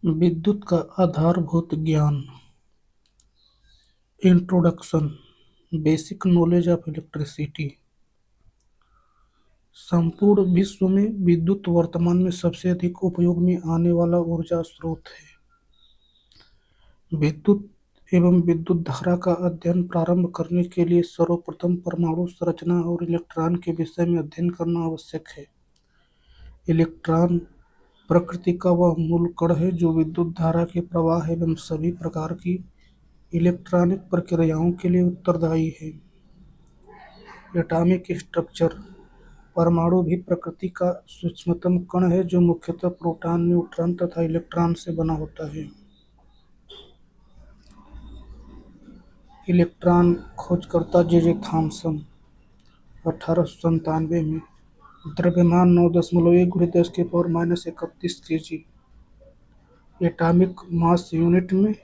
विद्युत का आधारभूत ज्ञान। Introduction. Basic knowledge of electricity. संपूर्ण विश्व में विद्युत वर्तमान में सबसे अधिक उपयोग में आने वाला ऊर्जा स्रोत है। विद्युत एवं विद्युत धारा का अध्ययन प्रारंभ करने के लिए सर्वप्रथम परमाणु संरचना और इलेक्ट्रॉन के विषय में अध्ययन करना आवश्यक है। इलेक्ट्रॉन प्रकृति का वह मूल कण है जो विद्युत धारा के प्रवाह एवं सभी प्रकार की इलेक्ट्रॉनिक प्रक्रियाओं के लिए उत्तरदायी है। Atomic structure. परमाणु भी प्रकृति का सूक्ष्मतम कण है जो मुख्यतः प्रोटॉन, न्यूट्रॉन तथा इलेक्ट्रॉन से बना होता है। इलेक्ट्रॉन खोजकर्ता जे थॉमसन 1897 में। द्रव्यमान 9.1 × 10⁻³ kg। एटॉमिक मास यूनिट में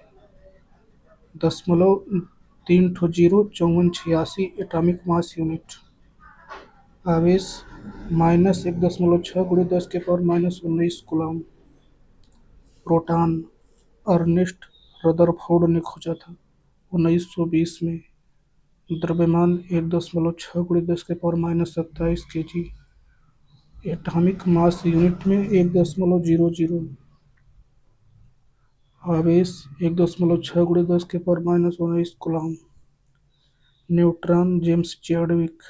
0.305486 एटॉमिक मास यूनिट। आवेश -1.6 × 10⁻¹৯ कूलम। प्रोटॉन अर्नेस्ट रदरफोर्ड ने खोजा था 1920 में। द्रव्यमान 1.6 × 10⁻27 kg। एटॉमिक मास यूनिट में 1.00। आवेश 1.6 × 10⁻19 कूलम। न्यूट्रॉन जेम्स चैडविक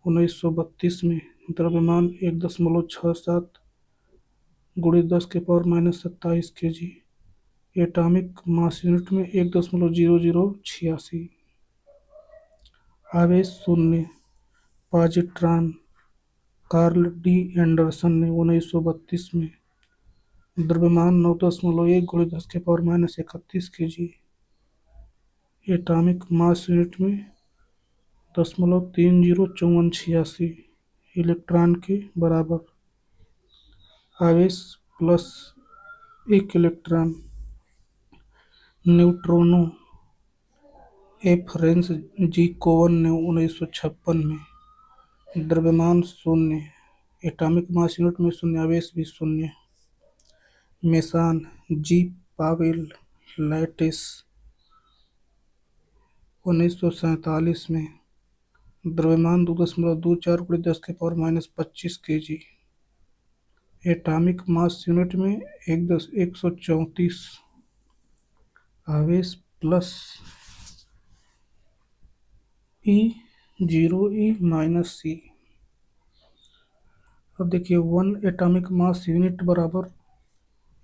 1932 में। द्रव्यमान 1.67 × 10⁻27 kg। एटॉमिक मास यूनिट में 1.0086। आवेश शून्य। पॉजिट्रॉन कार्ल डी एंडरसन ने 1932 में। द्रव्यमान 9.1 × 10⁻31 kg। एटॉमिक मास यूनिट में 0.305486 इलेक्ट्रॉन के बराबर। आवेश +1 इलेक्ट्रॉन। न्यूट्रिनो फ्रेंच जी कोवन ने 1956 में। द्रव्यमान शून्य। एटॉमिक मास यूनिट में शून्य। आवेश भी शून्य। मेसन जी पावेल लैटिस 1947 में। द्रव्यमान 2.24 × 10⁻25 kg। एटॉमिक मास यूनिट में 134। आवेश +E0 E-C। अब देखिए 1 एटॉमिक मास यूनिट बराबर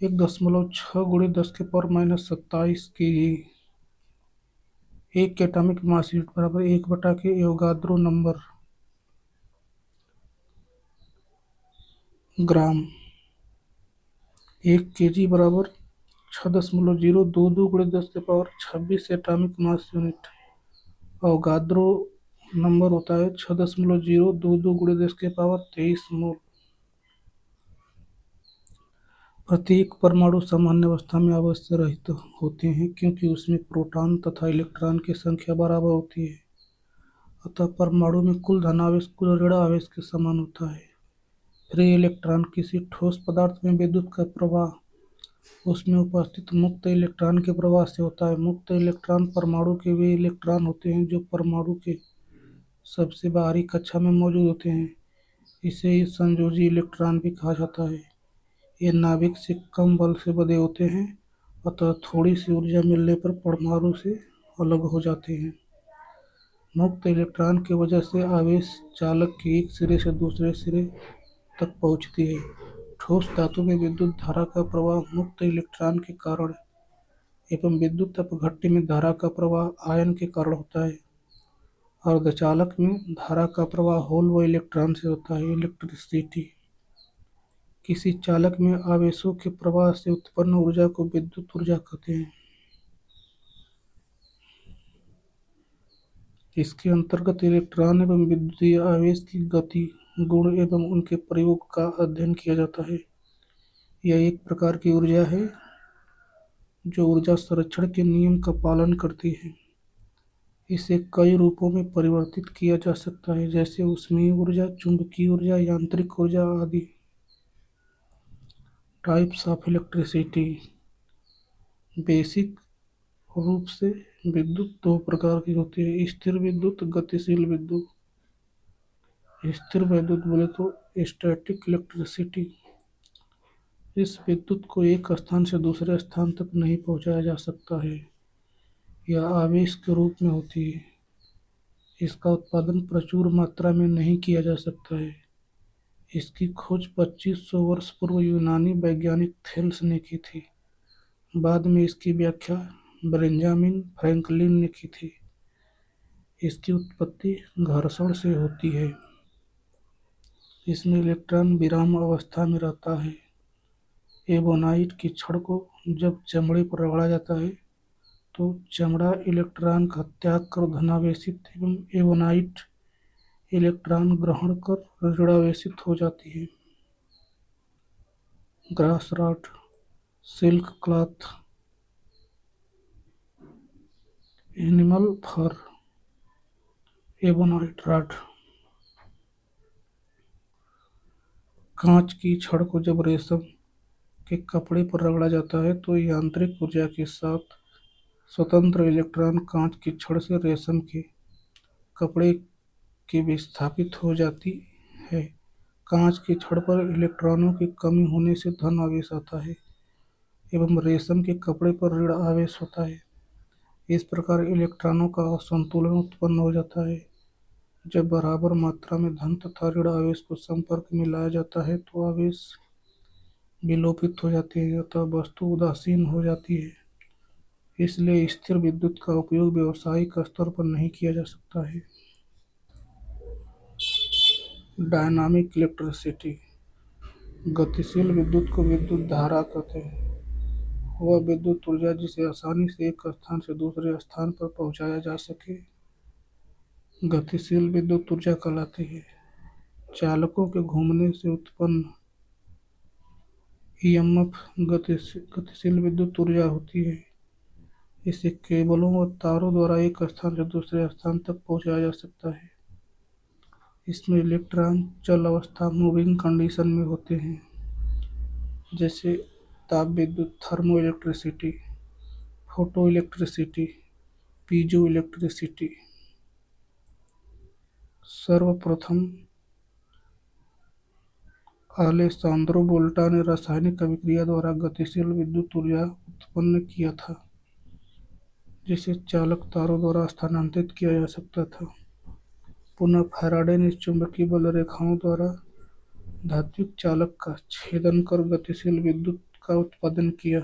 1.6 × 10⁻27 kg। एक एटॉमिक मास यूनिट बराबर 1 के एवोगाद्रो नंबर ग्राम। 1 kg बराबर 6.022 × 10⁻26 atomic mass unit. Avogadro number होता है 6.022 × 10⁻23 मोल। प्रत्येक परमाणु सामान्य अवस्था में आवेश रहित होते हैं क्योंकि उसमें प्रोटॉन तथा इलेक्ट्रॉन की संख्या बराबर होती है। अतः परमाणु में कुल धन आवेश कुल ऋण आवेश के समान होता है। फ्री इलेक्ट्रॉन किसी ठोस पदार्थ में विद्युत का प्रवाह उसमें उपस्थित मुक्त इलेक्ट्रॉन के प्रवाह से होता है। मुक्त इलेक्ट्रॉन परमाणु के वे इलेक्ट्रॉन होते हैं जो परमाणु के सबसे बाहरी कक्षा में मौजूद होते हैं। इसे ही संयोजी इलेक्ट्रॉन भी कहा जाता है। ये नाभिक से कम बल से बंधे होते हैं अतः थोड़ी सी ऊर्जा मिलने पर परमाणु से अलग हो जाते हैं। मुक्त इलेक्ट्रॉन की वजह से आवेश चालक के एक सिरे से दूसरे सिरे तक पहुंचती है। ठोस धातु में विद्युत धारा का प्रवाह मुक्त इलेक्ट्रॉन के कारण एवं विद्युत अपघट्य में धारा का प्रवाह आयन के कारण होता है। अर्धचालक में धारा का प्रवाह होल व इलेक्ट्रॉन से होता है। इलेक्ट्रिसिटी। किसी चालक में आवेशों के प्रवाह से उत्पन्न ऊर्जा को विद्युत ऊर्जा कहते हैं। इसके अंतर्गत इलेक्ट्रॉन एवं विद्युतीय आवेश की गति, गुण एवं उनके प्रयोग का अध्ययन किया जाता है। यह एक प्रकार की ऊर्जा है जो ऊर्जा संरक्षण के नियम का पालन करती है। इसे कई रूपों में परिवर्तित किया जा सकता है जैसे ऊष्मीय ऊर्जा, चुंबकीय ऊर्जा, यांत्रिक ऊर्जा आदि। Types of electricity. बेसिक रूप से विद्युत दो प्रकार की होती है: स्थिर विद्युत, गतिशील विद्युत। स्थिर विद्युत बोले तो स्टैटिक इलेक्ट्रिसिटी। इस विद्युत को एक स्थान से दूसरे स्थान तक नहीं पहुंचाया जा सकता है। यह आवेश के रूप में होती है। इसका उत्पादन प्रचुर मात्रा में नहीं किया जा सकता है। इसकी खोज 2500 वर्ष पूर्व यूनानी वैज्ञानिक थेल्स ने की थी। बाद में इसकी व्याख्या बेंजामिन फ्रैंकलिन ने की थी। इसकी उत्पत्ति घर्षण से होती है। इसमें इलेक्ट्रॉन विराम अवस्था में रहता है। एबोनाइट की छड़ को जब चमड़े पर रगड़ा जाता है तो चमड़ा इलेक्ट्रॉन का त्याग कर धनावेशित एवं एबोनाइट इलेक्ट्रॉन ग्रहण कर ऋणावेशित हो जाती है। Glass rod, silk cloth, animal fur, ebonite rod. कांच की छड़ को जब रेशम के कपड़े पर रगड़ा जाता है तो यांत्रिक ऊर्जा के साथ स्वतंत्र इलेक्ट्रॉन कांच की छड़ से रेशम के कपड़े के विस्थापित हो जाती है। कांच की छड़ पर इलेक्ट्रॉनों की कमी होने से धन आवेश आता है एवं रेशम के कपड़े पर ऋण आवेश होता है। इस प्रकार इलेक्ट्रॉनों का असंतुलन उत्पन्न हो जाता है। जब बराबर मात्रा में धन तथा ऋण आवेश को संपर्क में लाया जाता है तो आवेश विलोपित हो जाते हैं अतः वस्तु उदासीन हो जाती है। इसलिए स्थिर विद्युत का उपयोग व्यावसायिक स्तर पर नहीं किया जा सकता है। Dynamic electricity. गतिशील विद्युत को विद्युत धारा कहते हैं। वह विद्युत ऊर्जा जिसे आसानी से एक स्थान से दूसरे स्थान पर पहुंचाया जा सके गतिशील विद्युत ऊर्जा कहलाती है। चालकों के घूमने से उत्पन्न ईएमएफ गतिशील विद्युत ऊर्जा होती है। इसे केबलों और तारों द्वारा एक स्थान से दूसरे स्थान तक पहुंचाया जा सकता है। इसमें इलेक्ट्रॉन चल अवस्था मूविंग कंडीशन में होते हैं, जैसे ताप विद्युत, thermo electricity, photo electricity, piezo electricity. सर्वप्रथम अलेसांद्रो वोल्टा ने रासायनिक अभिक्रिया द्वारा गतिशील विद्युत ऊर्जा उत्पन्न किया था, जिसे चालक तारों द्वारा स्थानांतरित किया जा सकता था। पुनः फैराडे ने चुंबकीय बल रेखाओं द्वारा धात्विक चालक का छेदन कर गतिशील विद्युत का उत्पादन किया।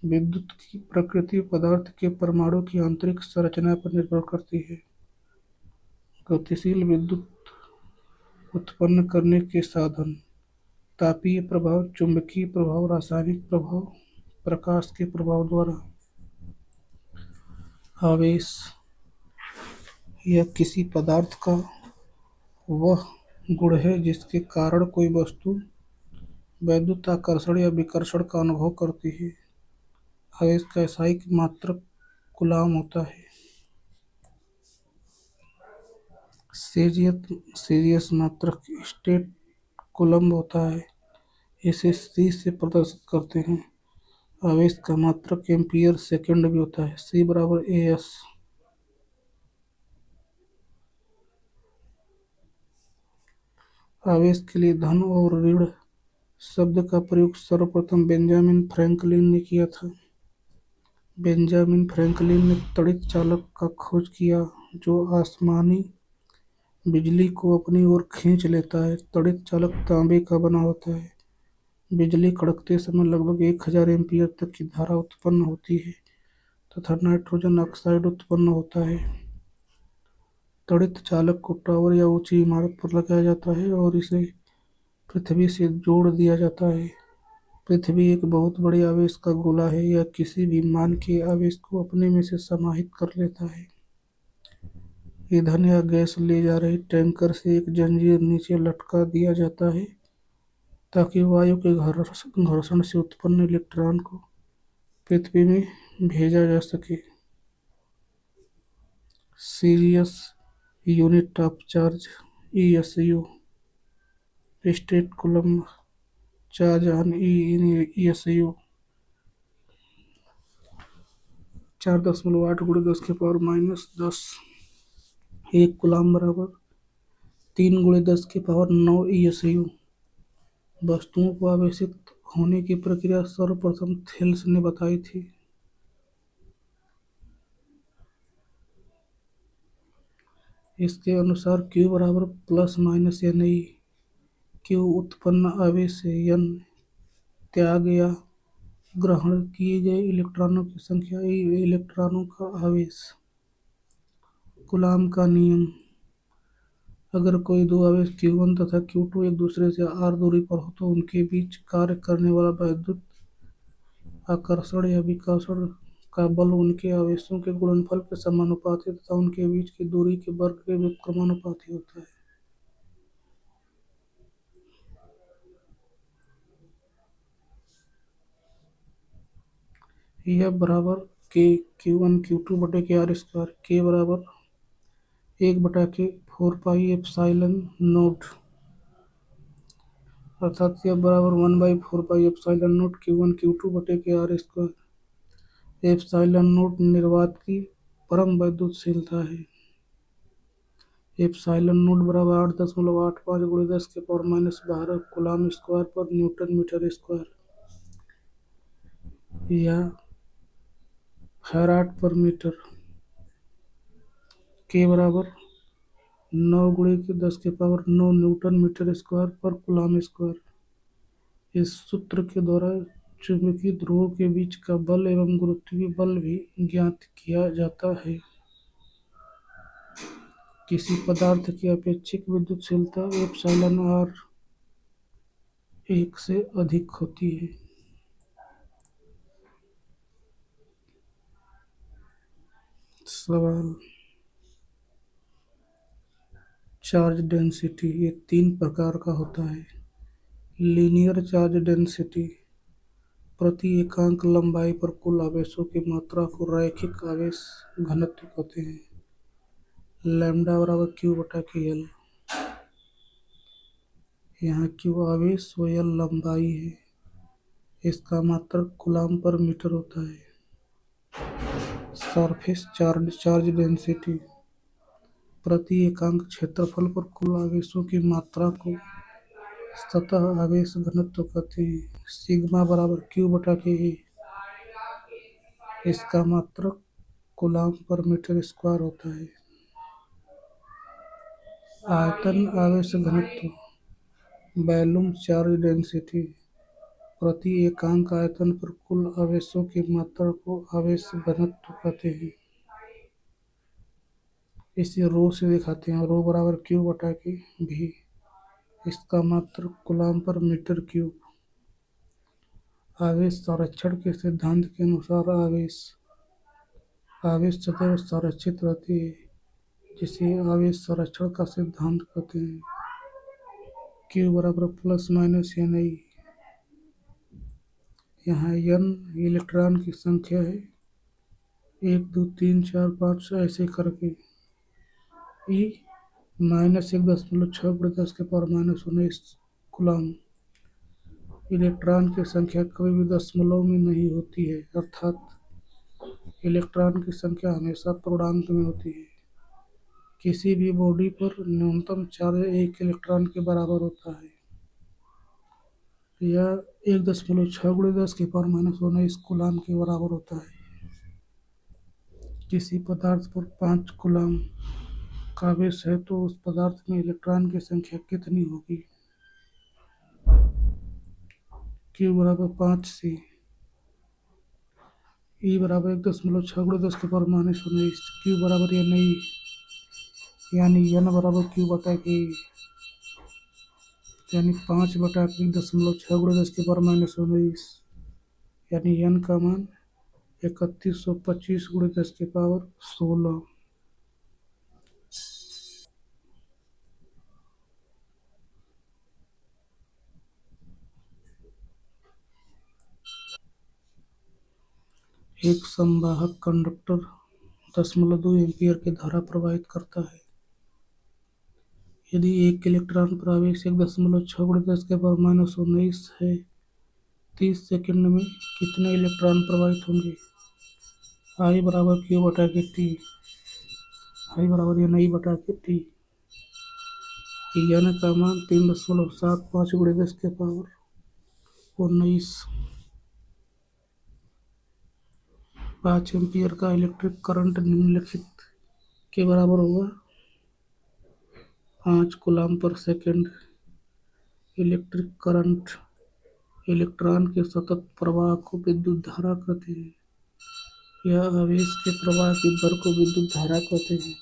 विद्युत की प्रकृति पदार्थ के परमाणु की आंतरिक संरचना पर निर्भर करती है। गतिशील विद्युत उत्पन्न करने के साधन: तापीय प्रभाव, चुंबकीय प्रभाव, रासायनिक प्रभाव, प्रकाश के प्रभाव द्वारा। आवेश: यह किसी पदार्थ का वह गुण है जिसके कारण कोई वस्तु वैद्युत आकर्षण या विकर्षण का अनुभव करती है। आवेश का इकाई मात्रक कूलाम होता है। सेल्सियस मात्रक स्टेट कूलम्ब होता है। इसे सी से प्रदर्शित करते हैं। आवेश का मात्रक एम्पीयर सेकेंड भी होता है। C बराबर AS। आवेश के लिए धन और ऋण शब्द का प्रयोग सर्वप्रथम बेंजामिन फ्रैंकलिन ने किया था। बेंजामिन फ्रैंकलिन ने तड़ित चालक का खोज किया जो आसमानी बिजली को अपनी ओर खींच लेता है। तड़ित चालक तांबे का बना होता है। बिजली कड़कते समय लगभग 1000 एम्पीयर तक की धारा उत्पन्न होती है तथा नाइट्रोजन ऑक्साइड उत्पन्न होता है। तड़ित चालक को टावर या ऊंची इमारत पर लगाया जाता है और इसे पृथ्वी से जोड़ दिया जाता है। पृथ्वी एक बहुत बड़े आवेश का गोला है। यह किसी भी मान के आवेश को अपने में से समाहित कर लेता है। ईंधन या गैस ले जा रहे टैंकर से एक जंजीर नीचे लटका दिया जाता है ताकि वायु के घर्षण से उत्पन्न इलेक्ट्रॉन को पृथ्वी में भेजा जा सके। Serious unit of charge ESU, state coulomb charge on ESU। 4.8 × 10⁻⁻10। 1 coulomb बराबर 3 × 10⁻⁹ वस्तुओं को आवेशित होने की प्रक्रिया सर्वप्रथम थेल्स ने बताई थी। इसके अनुसार Q बराबर ±ne। Q उत्पन्न आवेश N त्याग या ग्रहण किए गए इलेक्ट्रॉनों की संख्या, E इलेक्ट्रॉनों का आवेश। कूलाम का नियम। अगर कोई दो आवेश Q1 तथा Q2 एक दूसरे से r दूरी पर हो तो उनके बीच कार्य करने वाला वैद्युत आकर्षण या विकर्षण का बल उनके आवेशों के गुणनफल के समानुपाती तथा उनके बीच की दूरी के वर्ग के व्युत्क्रमानुपाती होता है। यह बराबर k Q1 Q2 बटे के r स्क्वायर। k बराबर 1/4πε0 अर्थात यह बराबर 1/4πε0 Q1 Q2 बटे के r स्क्वायर। एप्सिलॉन निर्वात की परम वैद्युतशीलता है। एप्सिलॉन बराबर 8.85 × 10⁻12 कूलाम स्क्वायर पर न्यूटन मीटर स्क्वायर या फैराड पर मीटर। के बराबर 9 × 10⁻9 न्यूटन मीटर स्क्वायर पर कूलाम स्क्वायर। इस सूत्र के द्वारा चुंबकीय ध्रुवों के बीच का बल एवं गुरुत्वीय बल भी ज्ञात किया जाता है। किसी पदार्थ की अपेक्षिक विद्युतशीलता एप्सिलॉन r 1 से अधिक होती है। सवाल। चार्ज डेंसिटी ये 3 प्रकार का होता है। लीनियर चार्ज डेंसिटी प्रति एकांक लंबाई पर कुल आवेशों की मात्रा को रैखिक आवेश घनत्व कहते हैं। लैम्ब्डा बराबर Q बटा के L। यहाँ Q आवेश व L लंबाई है। इसका मात्रक कूलाम पर मीटर होता है। सरफेस चार्ज डेंसिटी प्रति एकांक क्षेत्रफल पर कुल आवेशों की मात्रा को सतह आवेश घनत्व कहते हैं। सिग्मा बराबर Q बटा के A। इसका मात्रक कूलाम पर मीटर स्क्वायर होता है। आयतन आवेश घनत्व वॉल्यूम चार्ज डेंसिटी प्रति एकांक आयतन पर कुल आवेशों की मात्रा को आवेश घनत्व कहते हैं। इसे रो से दिखाते हैं। रो बराबर Q बटा के V। इसका मात्रक कूलाम पर मीटर क्यूब। आवेश संरक्षण के सिद्धांत के अनुसार आवेश सदैव संरक्षित रहती है, जिसे आवेश संरक्षण का सिद्धांत कहते हैं। Q बराबर ±ne। यहाँ n इलेक्ट्रॉन की संख्या है, 1 2 3 4 5 ऐसे करके। E -1.6 × 10⁻⁻19 coulomb. इलेक्ट्रॉन की संख्या कभी भी दशमलव में नहीं होती है, अर्थात इलेक्ट्रॉन की संख्या हमेशा पूर्णांक में होती है। किसी भी बॉडी पर न्यूनतम चार्ज 1 इलेक्ट्रॉन के बराबर होता है। यह 1.6 × 10⁻⁻19 कूलाम के बराबर होता है। किसी पदार्थ पर 5 कूलाम का आवेश है तो उस पदार्थ में इलेक्ट्रॉन की संख्या कितनी होगी? Q बराबर 5c। E बराबर 1.6 × 10⁻⁻19। Q बराबर ne यानी n बराबर Q बटा के यानी 5/1.6 × 10⁻⁻19 यानी n का मान 3125 × 10⁻16। एक संवाहक कंडक्टर 0.2 एम्पीयर की धारा प्रवाहित करता है। यदि एक इलेक्ट्रॉन पर आवेश 1.6 × 10⁻⁻19 है, 30 सेकंड में कितने इलेक्ट्रॉन प्रवाहित होंगे? आई बराबर क्यू बटा के टी। आई बराबर एन आई बटा के टी। एन का मान 3.75 गुणे 10 के पावर 19। 5 एम्पियर का इलेक्ट्रिक करंट निम्नलिखित के बराबर होगा। 5 coulomb per second. Electric current electron के सतत प्रवाह को विद्युत धारा कहते हैं। यह आवेश के प्रवाह की दर को विद्युत धारा कहते हैं।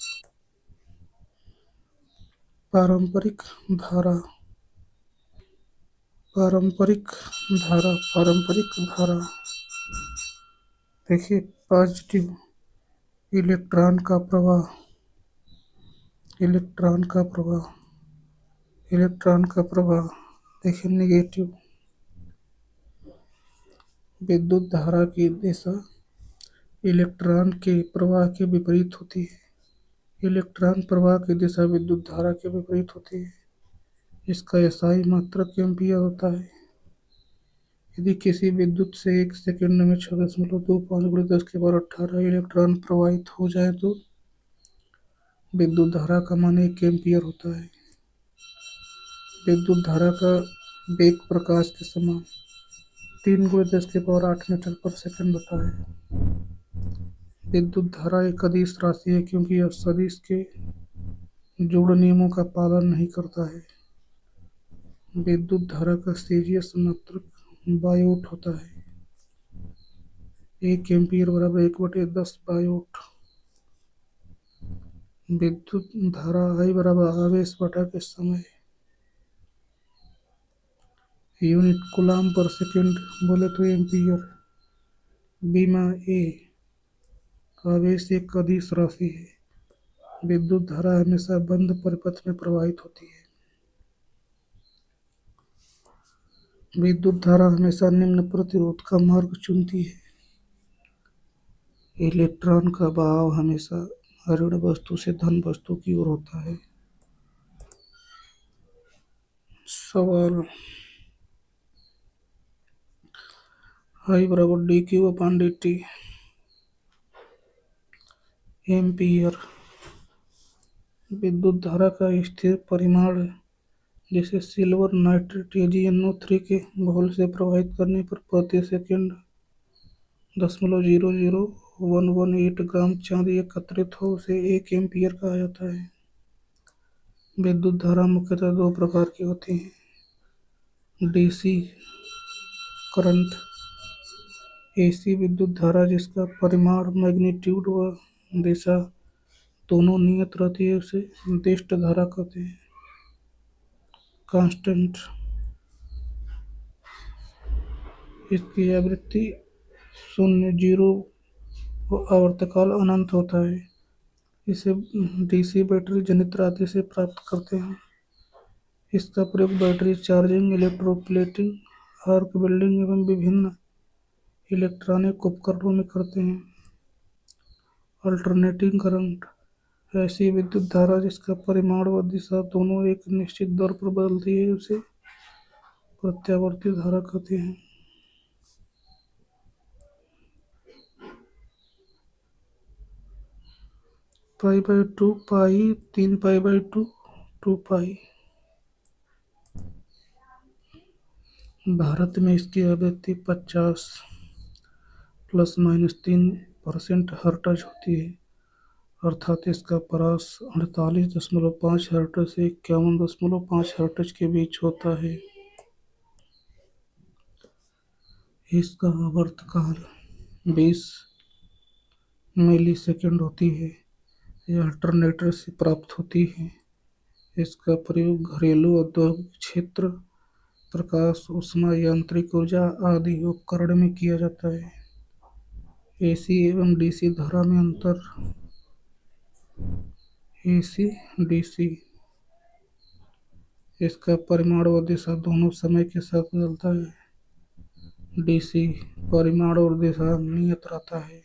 पारंपरिक धारा पारंपरिक पारंपरिक धारा देखिए, पॉजिटिव इलेक्ट्रॉन का प्रवाह इलेक्ट्रॉन का प्रवाह इलेक्ट्रॉन का प्रवाह। देखिए, नेगेटिव विद्युत धारा की दिशा इलेक्ट्रॉन के प्रवाह के विपरीत होती है। इलेक्ट्रॉन प्रवाह की दिशा विद्युत धारा के विपरीत होती है। इसका एसआई मात्रक एम्पियर होता है। यदि किसी विद्युत से 1 सेकंड में 6.25 गुणे 10 के पावर 18 इलेक्ट्रॉन प्रवाहित हो जाए तो विद्युत धारा का मान 1 एम्पियर होता है। विद्युत धारा का वेग प्रकाश के समान 3 गुणे 10 के पावर 8 मीटर पर सेकंड होता है। विद्युत धारा एक अदिश राशि है क्योंकि यह सदिश के जोड़ नियमों का पालन नहीं करता है। विद्युत धारा का सीजीएस मात्रक बायोट होता है। 1 एम्पियर बराबर 1/10 बायोट। विद्युत धारा आई बराबर आवेश बटा के समय। यूनिट कूलम पर सेकेंड बोले तो एम्पियर। बीमा ए आवेश एक अदिश राशि है। विद्युत धारा हमेशा बंद परिपथ में प्रवाहित होती है। विद्युत धारा हमेशा निम्न प्रतिरोध का मार्ग चुनती है। इलेक्ट्रॉन का बहाव हमेशा ऋण वस्तु से धन वस्तु की ओर होता है। सवाल आई बराबर D Q upon D T. Ampere विद्युत धारा का स्थिर परिमाण है जिसे सिल्वर नाइट्रेट AgNO3 के घोल से प्रवाहित करने पर प्रति सेकंड 0.00118 ग्राम चांदी एकत्रित हो उसे 1 एम्पियर कहा जाता है। विद्युत धारा मुख्यतः दो प्रकार की होती है। डीसी करंट एसी विद्युत धारा जिसका परिमाण मैग्नीट्यूड व दिशा दोनों नियत रहती है उसे निर्दिष्ट धारा कहते हैं। कांस्टेंट इसकी आवृत्ति 0 व आवर्तकाल अनंत होता है। इसे डीसी बैटरी जनित राशि से प्राप्त करते हैं। इसका प्रयोग battery charging, electroplating, arc welding एवं विभिन्न इलेक्ट्रॉनिक उपकरणों में करते हैं। अल्टरनेटिंग करंट ऐसी विद्युत धारा जिसका परिमाण व दिशा दोनों एक निश्चित दर पर बदलती है उसे प्रत्यावर्ती धारा कहते हैं। π/2 पाई 3π/2 2 पाई। भारत में इसकी आवृत्ति 50 ±3% हर्ट्ज होती है अर्थात इसका परास 48.5 हर्ट्ज से 51.5 हर्ट्ज के बीच होता है। इसका आवर्तकाल 20 मिलीसेकंड होती है। यह अल्टरनेटर से प्राप्त होती है। इसका प्रयोग घरेलू औद्योगिक क्षेत्र, प्रकाश, ऊष्मा, यांत्रिक ऊर्जा आदि उपकरण में किया जाता है। एसी एवं डीसी धारा में अंतर। एसी डीसी इसका परिमाण व दिशा दोनों समय के साथ बदलता है। डीसी परिमाण और दिशा नियत रहता है।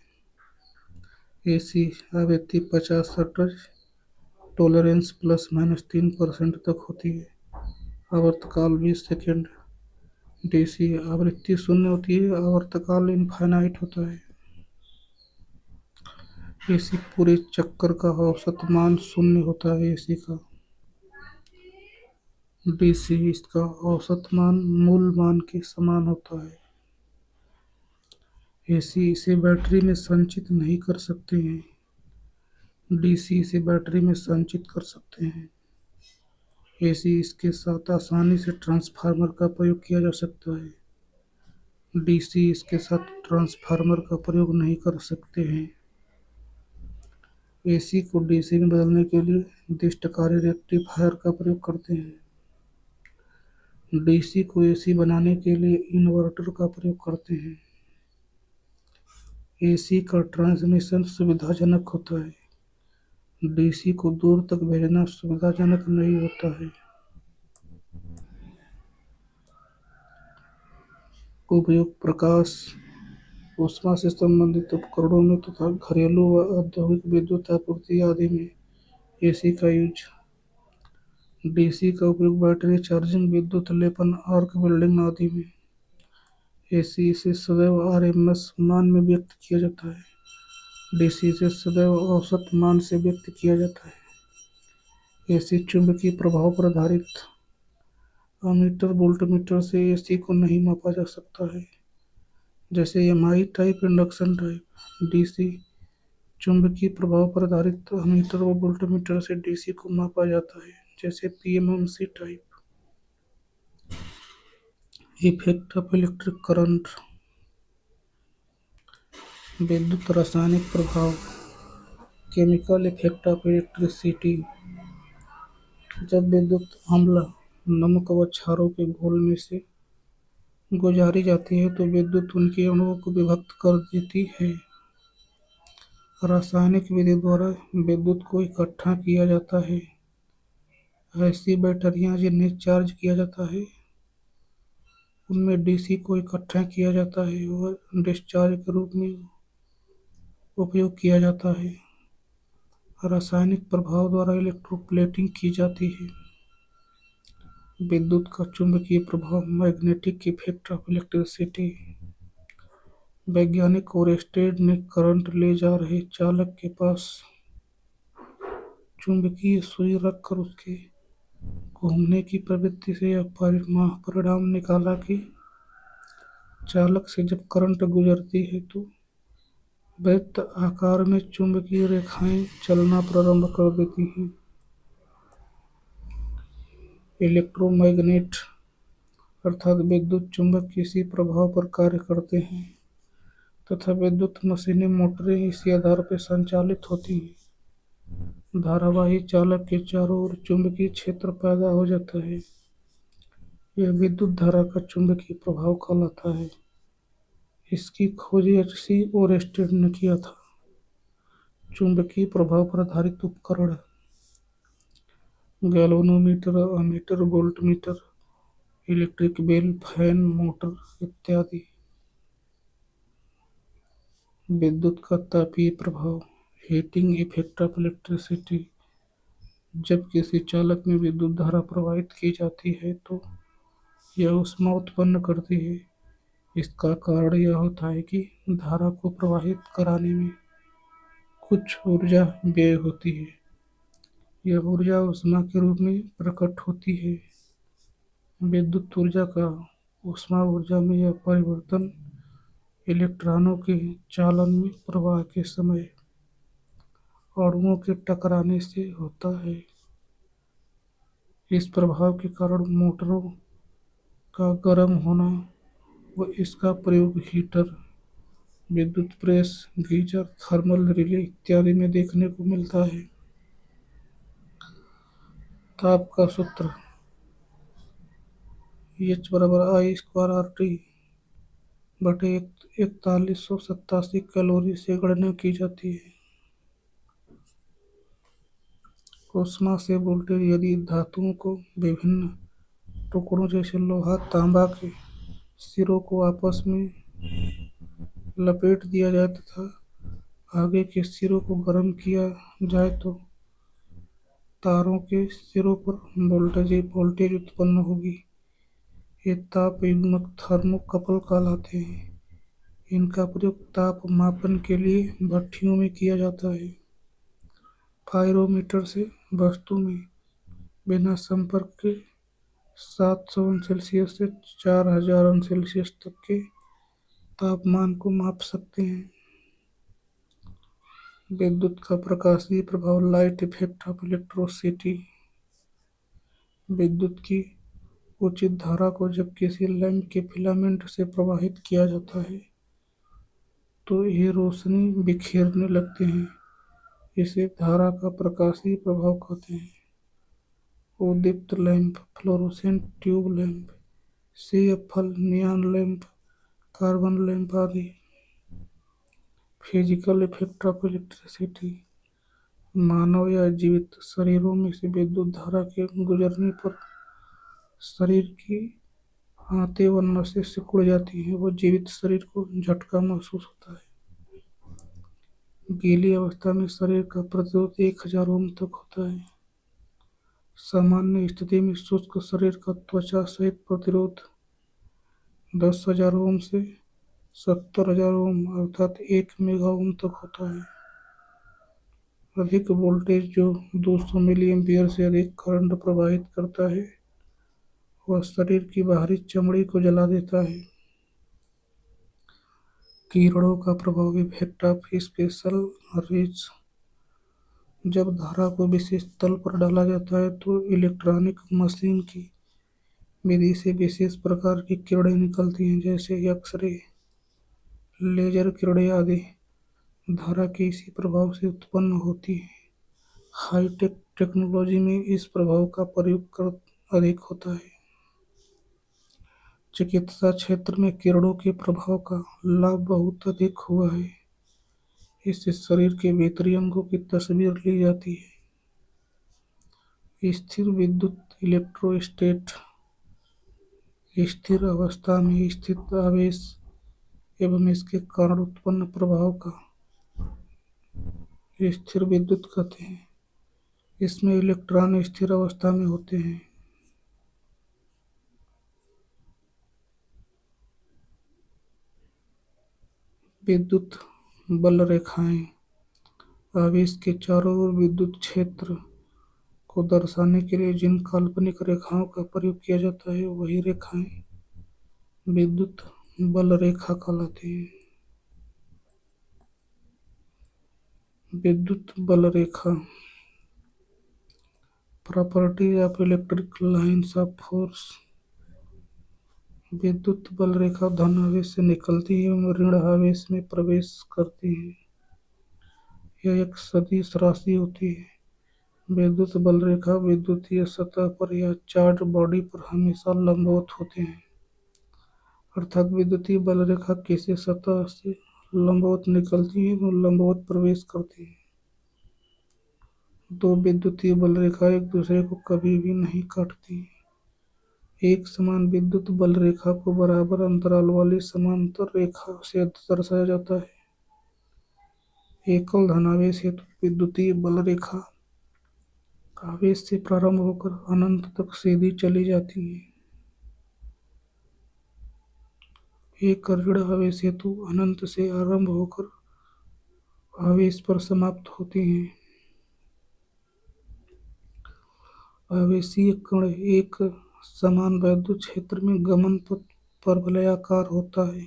एसी आवृत्ति 50 हर्ट्ज टॉलरेंस ±3% तक होती है। आवर्तकाल 20 सेकंड। डीसी आवृत्ति शून्य होती है, आवर्तकाल इनफाइनाइट होता है। एसी पूरे चक्कर का औसत मान शून्य होता है। एसी का डीसी इसका औसत मान मूल मान के समान होता है। एसी इसे बैटरी में संचित नहीं कर सकते हैं। डीसी इसे बैटरी में संचित कर सकते हैं। एसी इसके साथ आसानी से ट्रांसफार्मर का प्रयोग किया जा सकता है। डीसी इसके साथ ट्रांसफार्मर का प्रयोग नहीं कर सकते हैं। एसी को डीसी में बदलने के लिए निर्दिष्टकारी रेक्टिफायर का प्रयोग करते हैं। डीसी को एसी बनाने के लिए इन्वर्टर का प्रयोग करते हैं। एसी का ट्रांसमिशन सुविधाजनक होता है। डीसी को दूर तक भेजना सुविधाजनक नहीं होता है। उपयोग प्रकाश ऊष्मा से संबंधित उपकरणों में तथा घरेलू व औद्योगिक विद्युत आपूर्ति आदि में एसी का यूज। डीसी का उपयोग बैटरी चार्जिंग, विद्युत लेपन, आर्क वेल्डिंग आदि में। एसी से सदैव आरएमएस मान में व्यक्त किया जाता है। डीसी से सदैव औसत मान से व्यक्त किया जाता है। एसी चुंबकीय प्रभाव पर आधारित अमीटर वोल्टमीटर से एसी को नहीं मापा जा सकता है। जैसे MI type, induction type. DC चुंबकीय प्रभाव पर आधारित अमीटर व वोल्टमीटर से डीसी को मापा जाता है, जैसे PMMC type. Effect of electric current, विद्युत रासायनिक प्रभाव, केमिकल इफेक्ट ऑफ इलेक्ट्रिसिटी। जब विद्युत अम्ल नमक व क्षारों के घोल में से गुजारी जाती है तो विद्युत उनके अणुओं को विभक्त कर देती है। रासायनिक विधि द्वारा विद्युत को इकट्ठा किया जाता है। ऐसी बैटरियां जिन्हें चार्ज किया जाता है उनमें डीसी को इकट्ठा किया जाता है और डिस्चार्ज के रूप में उपयोग किया जाता है। रासायनिक प्रभाव द्वारा इलेक्ट्रोप्लेटिंग की जाती है। विद्युत का चुंबकीय प्रभाव, मैग्नेटिक इफेक्ट ऑफ इलेक्ट्रिसिटी। वैज्ञानिक ओरेस्टेड ने करंट ले जा रहे चालक के पास चुंबकीय सुई रखकर उसके घूमने की प्रवृत्ति से यह परिणाम निकाला कि चालक से जब करंट गुजरती है तो वृत्त आकार में चुंबकीय रेखाएं चलना प्रारंभ कर देती हैं। इलेक्ट्रोमैग्नेट अर्थात विद्युत चुंबक किसी प्रभाव पर कार्य करते हैं तथा विद्युत मशीनें, मोटरें इसी आधार पर संचालित होती हैं। धारावाही चालक के चारों ओर चुंबकीय क्षेत्र पैदा हो जाता है। यह विद्युत धारा का चुंबकीय प्रभाव कहलाता है। इसकी खोज एच.सी. ओरेस्टेड ने किया था। चुंबकीय प्रभाव पर आधारित उपकरण, galvanometer, ammeter, voltmeter, electric bell, fan, motor इत्यादि। विद्युत का तापीय प्रभाव, हीटिंग इफेक्ट ऑफ इलेक्ट्रिसिटी। जब किसी चालक में विद्युत धारा प्रवाहित की जाती है तो यह ऊष्मा उत्पन्न करती है। इसका कारण यह होता है कि धारा को प्रवाहित कराने में कुछ ऊर्जा व्यय होती है। यह ऊर्जा ऊष्मा के रूप में प्रकट होती है। विद्युत ऊर्जा का ऊष्मा ऊर्जा में यह परिवर्तन इलेक्ट्रॉनों के चालन में प्रवाह के समय अणुओं के टकराने से होता है। इस प्रभाव के कारण मोटरों का गर्म होना व इसका प्रयोग हीटर, विद्युत प्रेस, गीजर, थर्मल रिले इत्यादि में देखने को मिलता है। ताप का सूत्र H बराबर आई स्क्वायर आर टी बटे 4187 कैलोरी से गणना की जाती है। ऊष्मा से वोल्टेज, यदि धातुओं को विभिन्न टुकड़ों जैसे लोहा, तांबा के सिरों को आपस में लपेट दिया जाए तथा आगे के सिरों को गर्म किया जाए तो तारों के सिरों पर वोल्टेज उत्पन्न होगी। ये ताप युग्मक थर्मोकपल कहलाते हैं। इनका प्रयोग ताप मापन के लिए भट्ठियों में किया जाता है। पाइरोमीटर से वस्तु में बिना संपर्क के 700 अंश सेल्सियस से 4000 अंश सेल्सियस तक के तापमान को माप सकते हैं। विद्युत का प्रकाशीय प्रभाव, लाइट इफेक्ट ऑफ इलेक्ट्रिसिटी। विद्युत की उचित धारा को जब किसी लैंप के फिलामेंट से प्रवाहित किया जाता है तो ये रोशनी बिखेरने लगते हैं। इसे धारा का प्रकाशीय प्रभाव कहते हैं। उद्दीप्त lamp, fluorescent tube lamp, CFL, neon lamp, carbon lamp आदि। Physical effect of electricity. मानव या जीवित शरीरों में से विद्युत धारा के गुजरने पर शरीर की आंतें व नसें सिकुड़ जाती हैं व जीवित शरीर को झटका महसूस होता है। गीली अवस्था में शरीर का प्रतिरोध 1000 ओम तक होता है। सामान्य स्थिति में शुष्क शरीर का त्वचा सहित प्रतिरोध 10,000 ओम से 70,000 ओम अर्थात 1 मेगा ओम तक होता है। अधिक वोल्टेज जो 200 मिली एम्पीयर से अधिक करंट प्रवाहित करता है वह शरीर की बाहरी चमड़ी को जला देता है। किरणों का प्रभाव, इफेक्ट ऑफ स्पेशल रेज। जब धारा को विशेष तल पर डाला जाता है तो इलेक्ट्रॉनिक मशीन की विधि से विशेष प्रकार की किरणें निकलती हैं, जैसे एक्स-रे, लेजर किरणें आदि। धारा के इसी प्रभाव से उत्पन्न होती है। हाईटेक टेक्नोलॉजी में इस प्रभाव का प्रयोग अधिक होता है। चिकित्सा क्षेत्र में किरणों के प्रभाव का लाभ बहुत अधिक हुआ है। इससे शरीर के भीतरी अंगों की तस्वीर ली जाती है। स्थिर विद्युत, इलेक्ट्रोस्टैट। स्थिर अवस्था में स्थित आवेश एवं इसके कारण उत्पन्न प्रभाव का स्थिर विद्युत कहते हैं। इसमें इलेक्ट्रॉन स्थिर अवस्था में होते हैं। विद्युत बल रेखाएं। आवेश के चारों ओर विद्युत क्षेत्र को दर्शाने के लिए जिन काल्पनिक रेखाओं का प्रयोग किया जाता है वही रेखाएं विद्युत बल रेखा कहलाती हैं। विद्युत बल रेखा। Properties of electric lines of force. विद्युत बल रेखा धन आवेश से निकलती है एवं ऋण आवेश में प्रवेश करती है। यह एक सदिश राशि होती है। विद्युत बल रेखा विद्युतीय सतह पर या चार्ज बॉडी पर हमेशा लंबवत होते हैं, अर्थात विद्युतीय बल रेखा किसी सतह से लंबवत निकलती है एवं लंबवत प्रवेश करती है। दो विद्युतीय बल रेखा एक दूसरे को कभी भी नहीं काटती। एक समान विद्युत बल रेखा को बराबर अंतराल वाली समांतर रेखा से दर्शाया जाता है। एकल धनावेश हेतु विद्युतीय बल रेखा आवेश से प्रारंभ होकर अनंत तक सीधी चली जाती है। एक ऋण आवेश हेतु अनंत से आरंभ होकर आवेश पर समाप्त होती हैं। आवेशीय कण एक समान विद्युत क्षेत्र में गमन पथ पर वलयाकार होता है।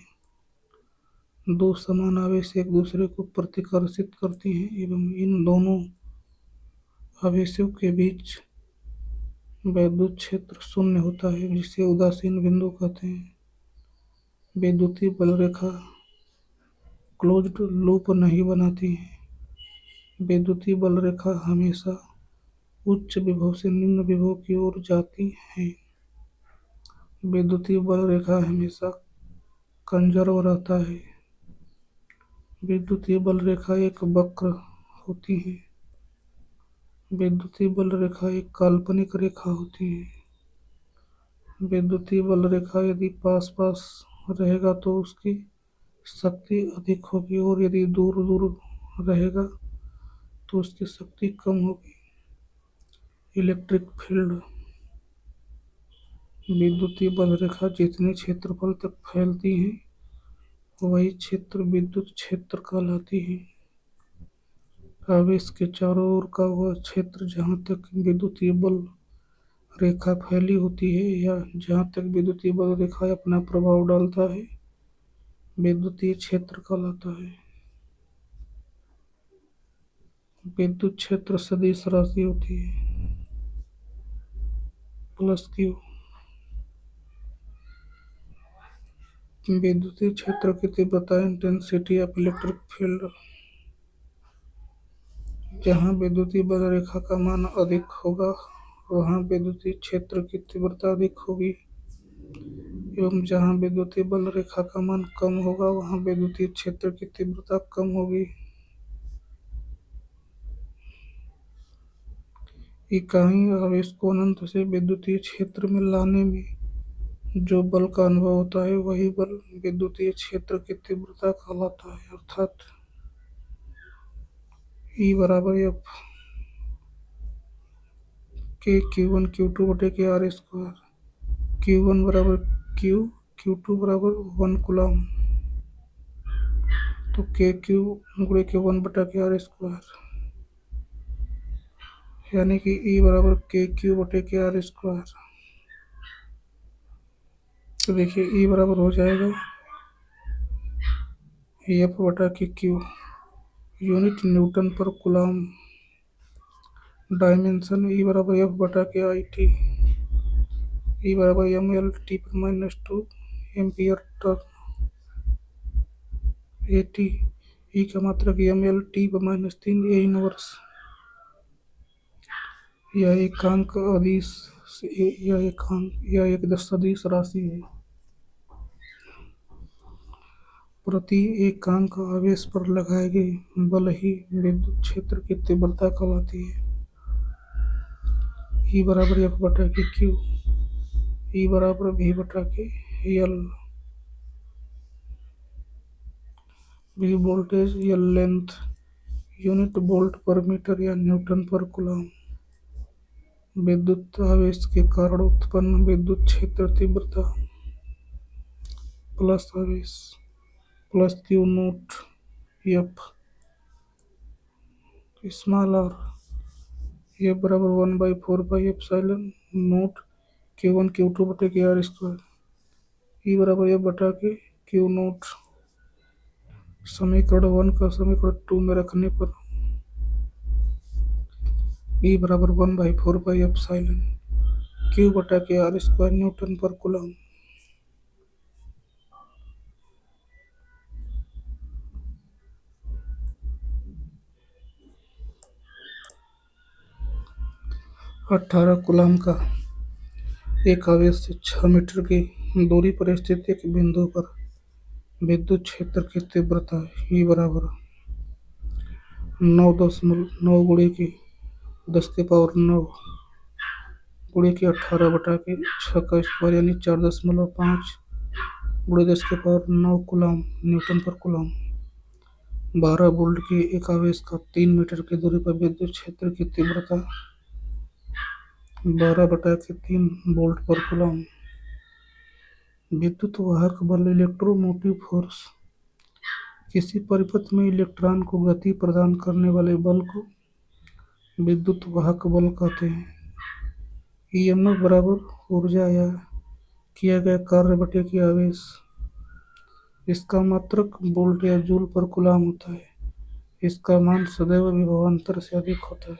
दो समान आवेश एक दूसरे को प्रतिकर्षित करती हैं एवं इन दोनों आवेशों के बीच विद्युत क्षेत्र शून्य होता है, जिसे उदासीन बिंदु कहते हैं। विद्युतीय बल रेखा क्लोज्ड लूप नहीं बनाती है। विद्युतीय बल रेखा हमेशा उच्च विभव से निम्न विभव की ओर जाती है। विद्युतीय बल रेखा हमेशा कंजर्व रहता है। विद्युतीय बल रेखा एक वक्र होती है। विद्युतीय बल रेखा एक काल्पनिक रेखा होती है। विद्युतीय बल रेखा यदि पास पास रहेगा तो उसकी शक्ति अधिक होगी और यदि दूर दूर रहेगा तो उसकी शक्ति कम होगी। Electric field. विद्युतीय बल रेखा जितने क्षेत्रफल तक फैलती है वही क्षेत्र विद्युत क्षेत्र कहलाती है। आवेश के चारों ओर का वह क्षेत्र जहाँ तक विद्युतीय बल रेखा फैली होती है या जहाँ तक विद्युतीय बल रेखा अपना प्रभाव डालता है, विद्युतीय क्षेत्र कहलाता है। विद्युत क्षेत्र सदिश राशि होती है, प्लस क्यू। विद्युतीय क्षेत्र की तीव्रता इंटेंसिटी ऑफ इलेक्ट्रिक फील्ड, जहाँ विद्युतीय बल रेखा का मान अधिक होगा वहाँ विद्युतीय क्षेत्र की तीव्रता अधिक होगी, एवं जहाँ विद्युतीय बल रेखा का मान कम होगा वहाँ विद्युतीय क्षेत्र की तीव्रता कम होगी। इकाई आवेश को अनंत से विद्युतीय क्षेत्र में लाने में जो बल का अनुभव होता है वही बल विद्युतीय क्षेत्र की तीव्रता कहलाता है। अर्थात E बराबर एफ के Q1 Q2/R²। Q1 बराबर Q2 बराबर 1 कूलम, तो KQ×Q1/R², यानी कि E बराबर KQ/R²। तो देखिए E बराबर हो जाएगा F/Q, यूनिट न्यूटन पर कूलम। डायमेंशन E बराबर F/IT, E बराबर mL/T⁻², ampere turn. AT, E का मात्रक mL/T⁻3, A इनवर्स। यह एक सदिश राशि है। प्रति एकांक आवेश पर लगाए गए बल ही विद्युत क्षेत्र की तीव्रता कहलाती है। E बराबर F/Q, E बराबर V/L। V voltage, L length, unit volt पर मीटर या न्यूटन पर कूलम। विद्युत आवेश के कारण उत्पन्न विद्युत क्षेत्र तीव्रता प्लस आवेश plus Q note F small r, F बराबर 1/4 नोट Q1 Q2/R²। E बराबर F/Q नोट। समीकरण 1 का समीकरण 2 में रखने पर E बराबर 1/4 Q/R² न्यूटन पर कूलम। अठारह कूलम का एक आवेश से 6 मीटर की दूरी पर स्थित एक बिंदु पर विद्युत क्षेत्र की तीव्रता E बराबर 9×10⁻9 × 18/6² यानी 4.5 × 10⁻9 न्यूटन पर कूलम। 12 वोल्ट के एक आवेश का 3 मीटर की दूरी पर विद्युत क्षेत्र की तीव्रता 12/3 वोल्ट पर कूलम। विद्युत वाहक बल इलेक्ट्रोमोटिव फोर्स, किसी परिपथ में इलेक्ट्रॉन को गति प्रदान करने वाले बल को विद्युत वाहक बल कहते हैं। EMF बराबर ऊर्जा या किया गया कार्य बटे की आवेश। इसका मात्रक वोल्ट या जूल पर कूलम होता है। इसका मान सदैव विभवांतर से अधिक होता है।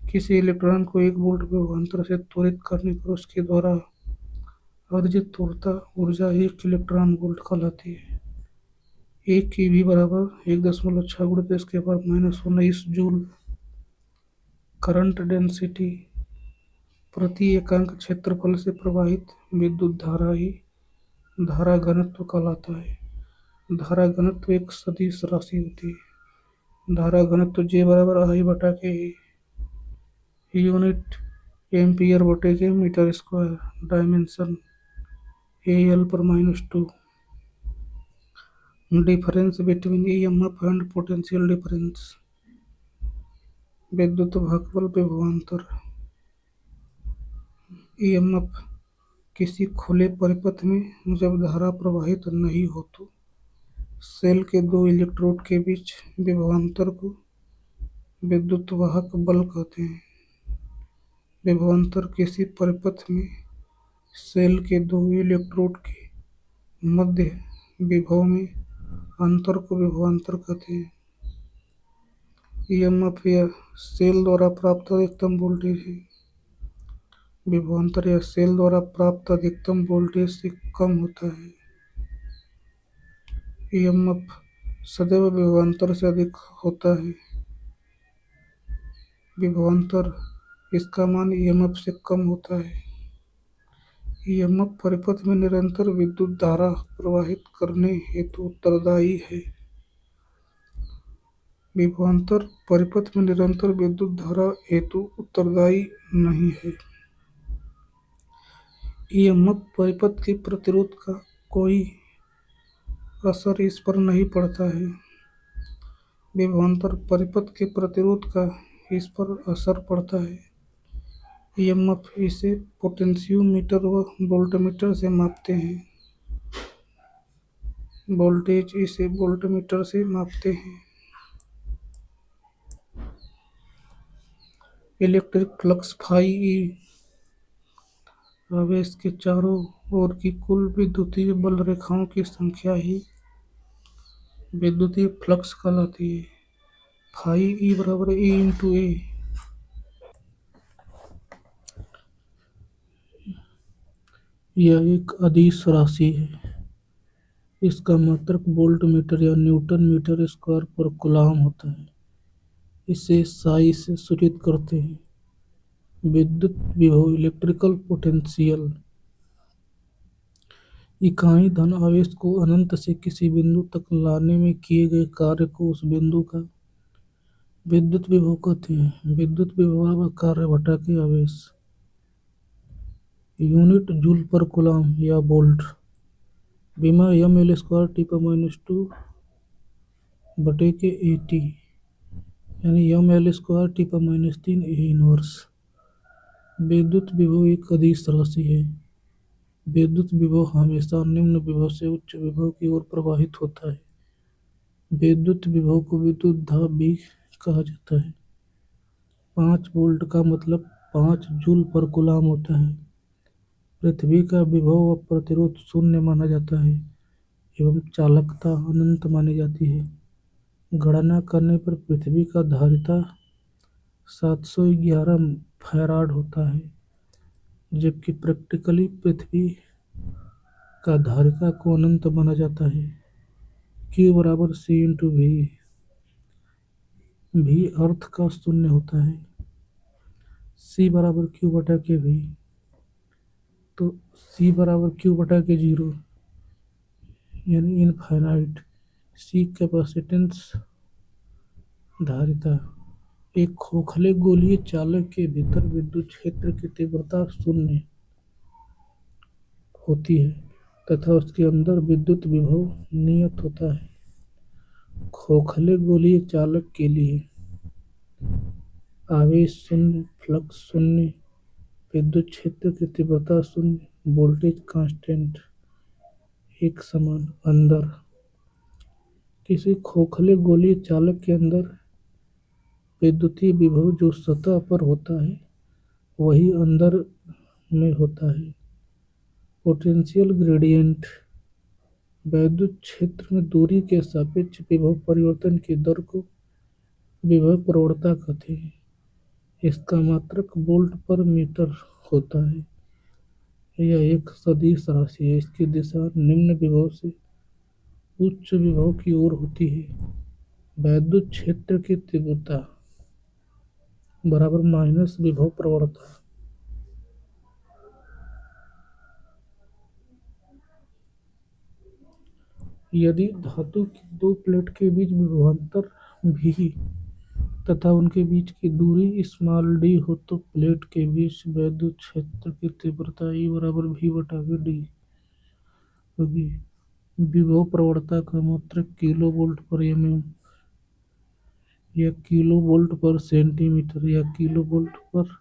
किसी इलेक्ट्रॉन को 1 वोल्ट विभवांतर से त्वरित करने पर उसके द्वारा अर्जित ऊर्जा 1 इलेक्ट्रॉन वोल्ट कहलाती है। 1 की V बराबर 1.6 × 10⁻⁻19 जूल। करंट डेंसिटी, प्रति एकांक क्षेत्रफल से प्रवाहित विद्युत धारा ही धारा घनत्व कहलाता है। धारा घनत्व एक सदिश राशि होती है। धारा घनत्व J बराबर I/K है, यूनिट एम्पियर/मीटर²। Dimension AL/-2। Difference between EMF and potential difference, विद्युत वाहक बल विभवांतर। EMF किसी खुले परिपथ में जब धारा प्रवाहित नहीं हो तो सेल के दो इलेक्ट्रोड के बीच विभवांतर को विद्युतवाहक बल कहते हैं। विभवांतर किसी परिपथ में सेल के दो इलेक्ट्रोड के मध्य विभव में अंतर को विभवांतर कहते हैं। ईएमएफ या सेल द्वारा प्राप्त अधिकतम वोल्टेज है। विभवांतर या सेल द्वारा प्राप्त अधिकतम वोल्टेज से कम होता है। ईएमएफ सदैव विभवांतर से अधिक होता है। विभवांतर इसका मान ईएमएफ से कम होता है। ईएमएफ परिपथ में निरंतर विद्युत धारा प्रवाहित करने हेतु उत्तरदायी है। विभवांतर परिपथ में निरंतर विद्युत धारा हेतु उत्तरदायी नहीं है। ईएमएफ परिपथ के प्रतिरोध का कोई असर इस पर नहीं पड़ता है। विभवांतर परिपथ के प्रतिरोध का इस पर असर पड़ता है। ईएमएफ इसे पोटेंशियोमीटर व वोल्टमीटर से मापते हैं। वोल्टेज इसे वोल्टमीटर से मापते हैं। इलेक्ट्रिक फ्लक्स फाई ई आवेश के चारों ओर की कुल विद्युतीय बल रेखाओं की संख्या ही विद्युतीय फ्लक्स कहलाती है। फाई ई बराबर ए इंटू ए। यह एक अदिश राशि है। इसका मात्रक वोल्ट मीटर या न्यूटन मीटर स्क्वायर पर कूलाम होता है। इसे साई से सूचित करते हैं। विद्युत विभव इलेक्ट्रिकल पोटेंशियल इकाई धन आवेश को अनंत से किसी बिंदु तक लाने में किए गए कार्य को उस बिंदु का विद्युत विभव कहते हैं। विद्युत विभव बराबर कार्य बटा के आवेश। यूनिट जूल पर कूलाम या वोल्ट। विमा एम एल स्क्वायर टी पर -2 बटे के ए टी, यानी एम एल स्क्वायर टी पर -3 ए इनवर्स। विद्युत विभव एक अदिश राशि है। विद्युत विभव हमेशा निम्न विभव से उच्च विभव की ओर प्रवाहित होता है। विद्युत विभव को विद्युत दाब भी कहा जाता है। 5 वोल्ट का मतलब 5 जूल पर कूलाम होता है। पृथ्वी का विभव व प्रतिरोध शून्य माना जाता है एवं चालकता अनंत मानी जाती है। गणना करने पर पृथ्वी का धारिता 711 फैराड होता है, जबकि प्रैक्टिकली पृथ्वी का धारिता को अनंत माना जाता है। Q बराबर C इंटू V। भी अर्थ का शून्य होता है। C बराबर Q बटा के V, तो C बराबर Q बटा के 0, यानी इनफाइनाइट। C कैपेसिटेंस धारिता। एक खोखले गोलीय चालक के भीतर विद्युत क्षेत्र की तीव्रता शून्य होती है तथा उसके अंदर विद्युत विभव नियत होता है। खोखले गोलीय चालक के लिए आवेश शून्य, फ्लक्स शून्य, विद्युत क्षेत्र की तीव्रता शून्य, वोल्टेज कांस्टेंट एक समान। अंदर किसी खोखले गोलीय चालक के अंदर विद्युतीय विभव जो सतह पर होता है वही अंदर में होता है। पोटेंशियल ग्रेडियंट विद्युत क्षेत्र में दूरी के सापेक्ष विभव परिवर्तन की दर को विभव प्रवणता कहते हैं। इसका मात्रक वोल्ट पर मीटर होता है। यह एक सदिश राशि है। इसकी दिशा निम्न विभव से उच्च विभव की ओर होती है। विद्युत क्षेत्र की तीव्रता बराबर माइनस विभव प्रवणता। यदि धातु की दो प्लेट के बीच विभवांतर भी तथा उनके बीच की दूरी स्मॉल डी हो तो प्लेट के बीच विद्युत क्षेत्र की तीव्रता E बराबर V बटा के D होगी। विभव प्रवणता का मात्रक किलो वोल्ट पर mm या किलो वोल्ट पर सेंटीमीटर या किलो वोल्ट पर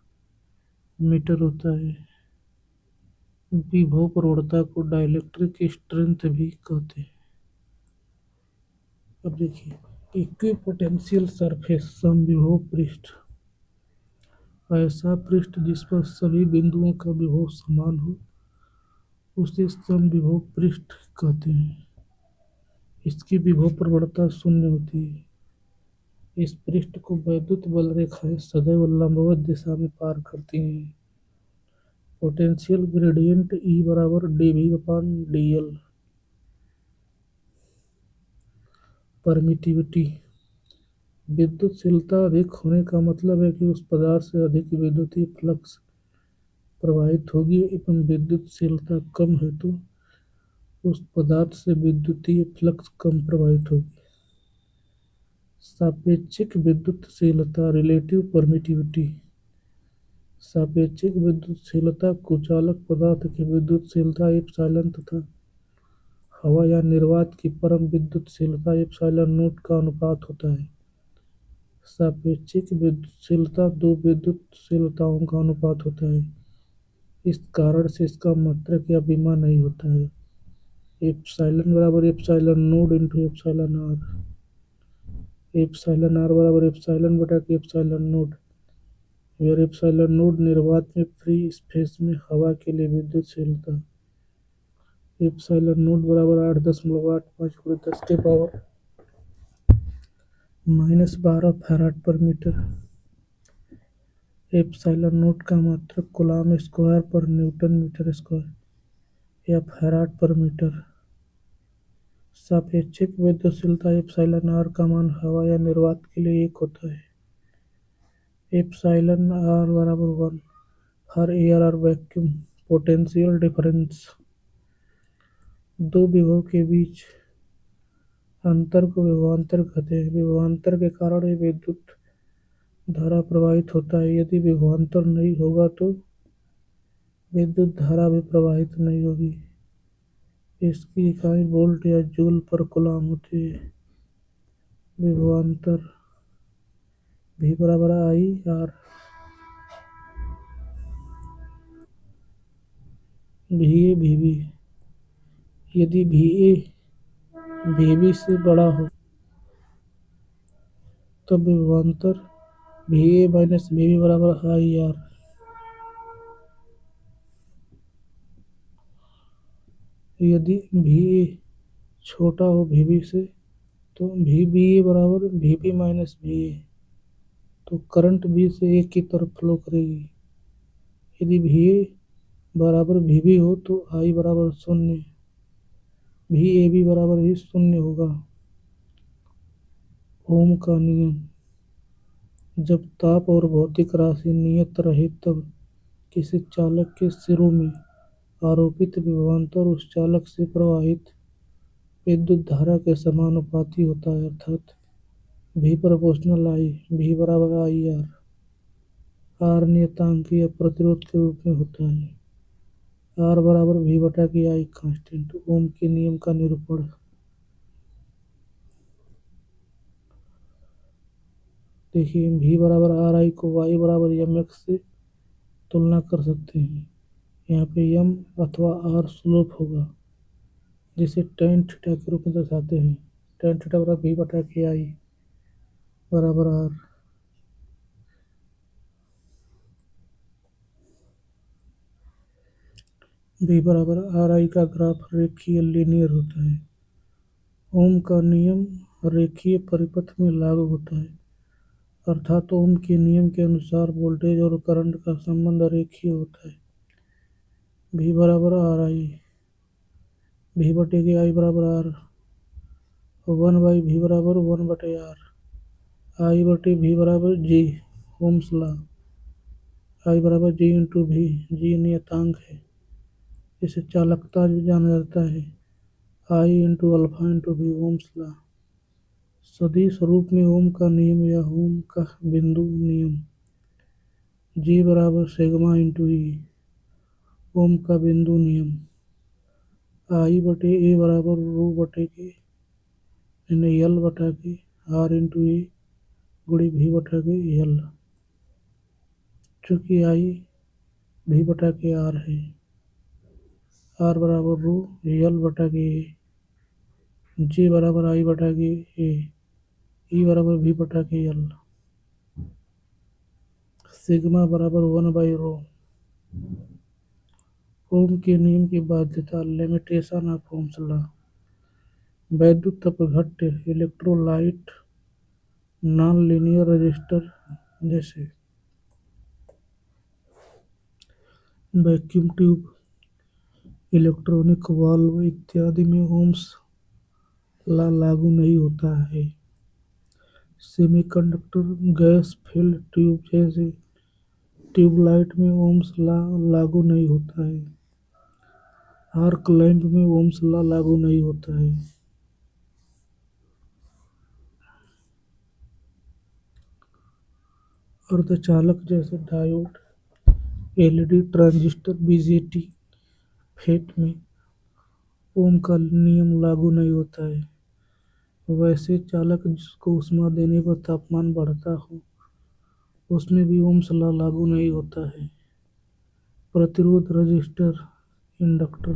मीटर होता है। विभव प्रवणता को डाइलेक्ट्रिक स्ट्रेंथ भी कहते हैं। अब देखिए, इक्विपोटेंशियल सरफेस समविभव पृष्ठ, ऐसा पृष्ठ जिस पर सभी बिंदुओं का विभव समान हो उसे समविभव पृष्ठ कहते हैं। इसकी विभव प्रवणता शून्य होती है। इस पृष्ठ को वैद्युत बल रेखाएं सदैव लंबवत दिशा में पार करती हैं। पोटेंशियल ग्रेडियंट E बराबर dV/dl। परमिटिविटी, विद्युतशीलता अधिक होने का मतलब है कि उस पदार्थ से अधिक विद्युतीय फ्लक्स प्रवाहित होगी एवं विद्युतशीलता कम है तो उस पदार्थ से विद्युतीय फ्लक्स कम प्रवाहित होगी। सापेक्षिक विद्युतशीलता, रिलेटिव परमिटिविटी, सापेक्षिक विद्युतशीलता कुचालक पदार्थ की विद्युतशीलता एप्सिलॉन तथा हवा या निर्वात की परम विद्युतशीलता एप्सिलॉन नॉट का अनुपात होता है। सापेक्षिक विद्युतशीलता दो विद्युतशीलताओं का अनुपात होता है। इस कारण से इसका मात्रक या विमा नहीं होता है। एप्सिलॉन बराबर epsilon naught into epsilon R. Epsilon R बराबर एप्सिलॉन बटा K epsilon naught, where epsilon naught निर्वात में फ्री स्पेस में हवा के लिए विद्युतशीलता। एप्सिलॉन नोड बराबर 8.85 × 10⁻⁻⁻12 फैराड पर मीटर। एप्सिलॉन नोट का मात्रक कूलाम स्क्वायर पर न्यूटन मीटर स्क्वायर या फैराड पर मीटर। सापेक्षिक विद्युतशीलता एप्सिलॉन आर का मान हवा या निर्वात के लिए 1 होता है। एप्सिलॉन आर बराबर 1 फॉर एयर और वैक्यूम। पोटेंशियल डिफरेंस, दो विभव के बीच अंतर को विभवांतर कहते हैं। विभवांतर के कारण ही विद्युत धारा प्रवाहित होता है। यदि विभवांतर नहीं होगा तो विद्युत धारा भी प्रवाहित नहीं होगी। इसकी इकाई वोल्ट या जूल पर कूलाम होती है। विभवांतर V बराबर IR। VA VB, यदि VA VB से बड़ा हो तब विभवांतर VA माइनस VB बराबर IR। यदि VA छोटा हो VB से तो VBA बराबर VB माइनस VA, तो करंट B से A की तरफ फ्लो करेगी। यदि VA बराबर VB हो तो I बराबर 0, VAB बराबर भी 0 होगा। ओम का नियम, जब ताप और भौतिक राशि नियत रहे तब किसी चालक के सिरों में आरोपित विभवांतर उस चालक से प्रवाहित विद्युत धारा के समानुपाती होता है, अर्थात V प्रोपोर्शनल I। V बराबर IR। R नियतांक या प्रतिरोध के रूप में होता है। R बराबर V बटा की I कांस्टेंट। ओम के नियम का निरूपण, देखिए V बराबर RI को Y बराबर MX से तुलना कर सकते हैं। यहाँ पे M अथवा R स्लोप होगा जिसे tan थीटा के रूप में दर्शाते हैं। tan थीटा बराबर V बटा के I बराबर R। V बराबर RI का ग्राफ रेखीय लीनियर होता है। ओम का नियम रेखीय परिपथ में लागू होता है, अर्थात ओम के नियम के अनुसार वोल्टेज और करंट का संबंध रेखीय होता है। V बराबर RI, V बटे के I बराबर R, 1/V बराबर 1 बटे R। I बटे V बराबर G, ओम्स लॉ। I बराबर G इंटू V, G नियतांक है, इसे चालकता जाना जाता है। I into alpha into V, Ohm's law. सदिश रूप में ओम का नियम या ओम का बिंदु नियम। G बराबर सिग्मा इंटू E, ओम का बिंदु नियम। I बटे A बराबर रो बटे के L बटा के R into A Gudi V बटा के L। चूँकि I V बटा के R है, R बराबर रो L बटा के A। G बराबर I बटा के A, E बराबर V बटा के L, सिग्मा बराबर 1/ρ। ओम के नियम की बाध्यता, लिमिटेशन ऑफ ओम्स लॉ। वैद्युत अपघट्य, इलेक्ट्रोलाइट, नॉन लीनियर रजिस्टर जैसे वैक्यूम ट्यूब, इलेक्ट्रॉनिक वाल्व इत्यादि में ओम्स लॉ लागू नहीं होता है। सेमीकंडक्टर, गैस फील्ड ट्यूब जैसे ट्यूबलाइट में ओम्स लॉ लागू नहीं होता है। आर्क लैंप में ओम्स लॉ लागू नहीं होता है। अर्धचालक जैसे diode, LED, transistor, BJT, FET में ओम का नियम लागू नहीं होता है। वैसे चालक जिसको ऊष्मा देने पर तापमान बढ़ता हो, उसमें भी ओम्स लॉ लागू नहीं होता है। प्रतिरोध, रजिस्टर, इंडक्टर,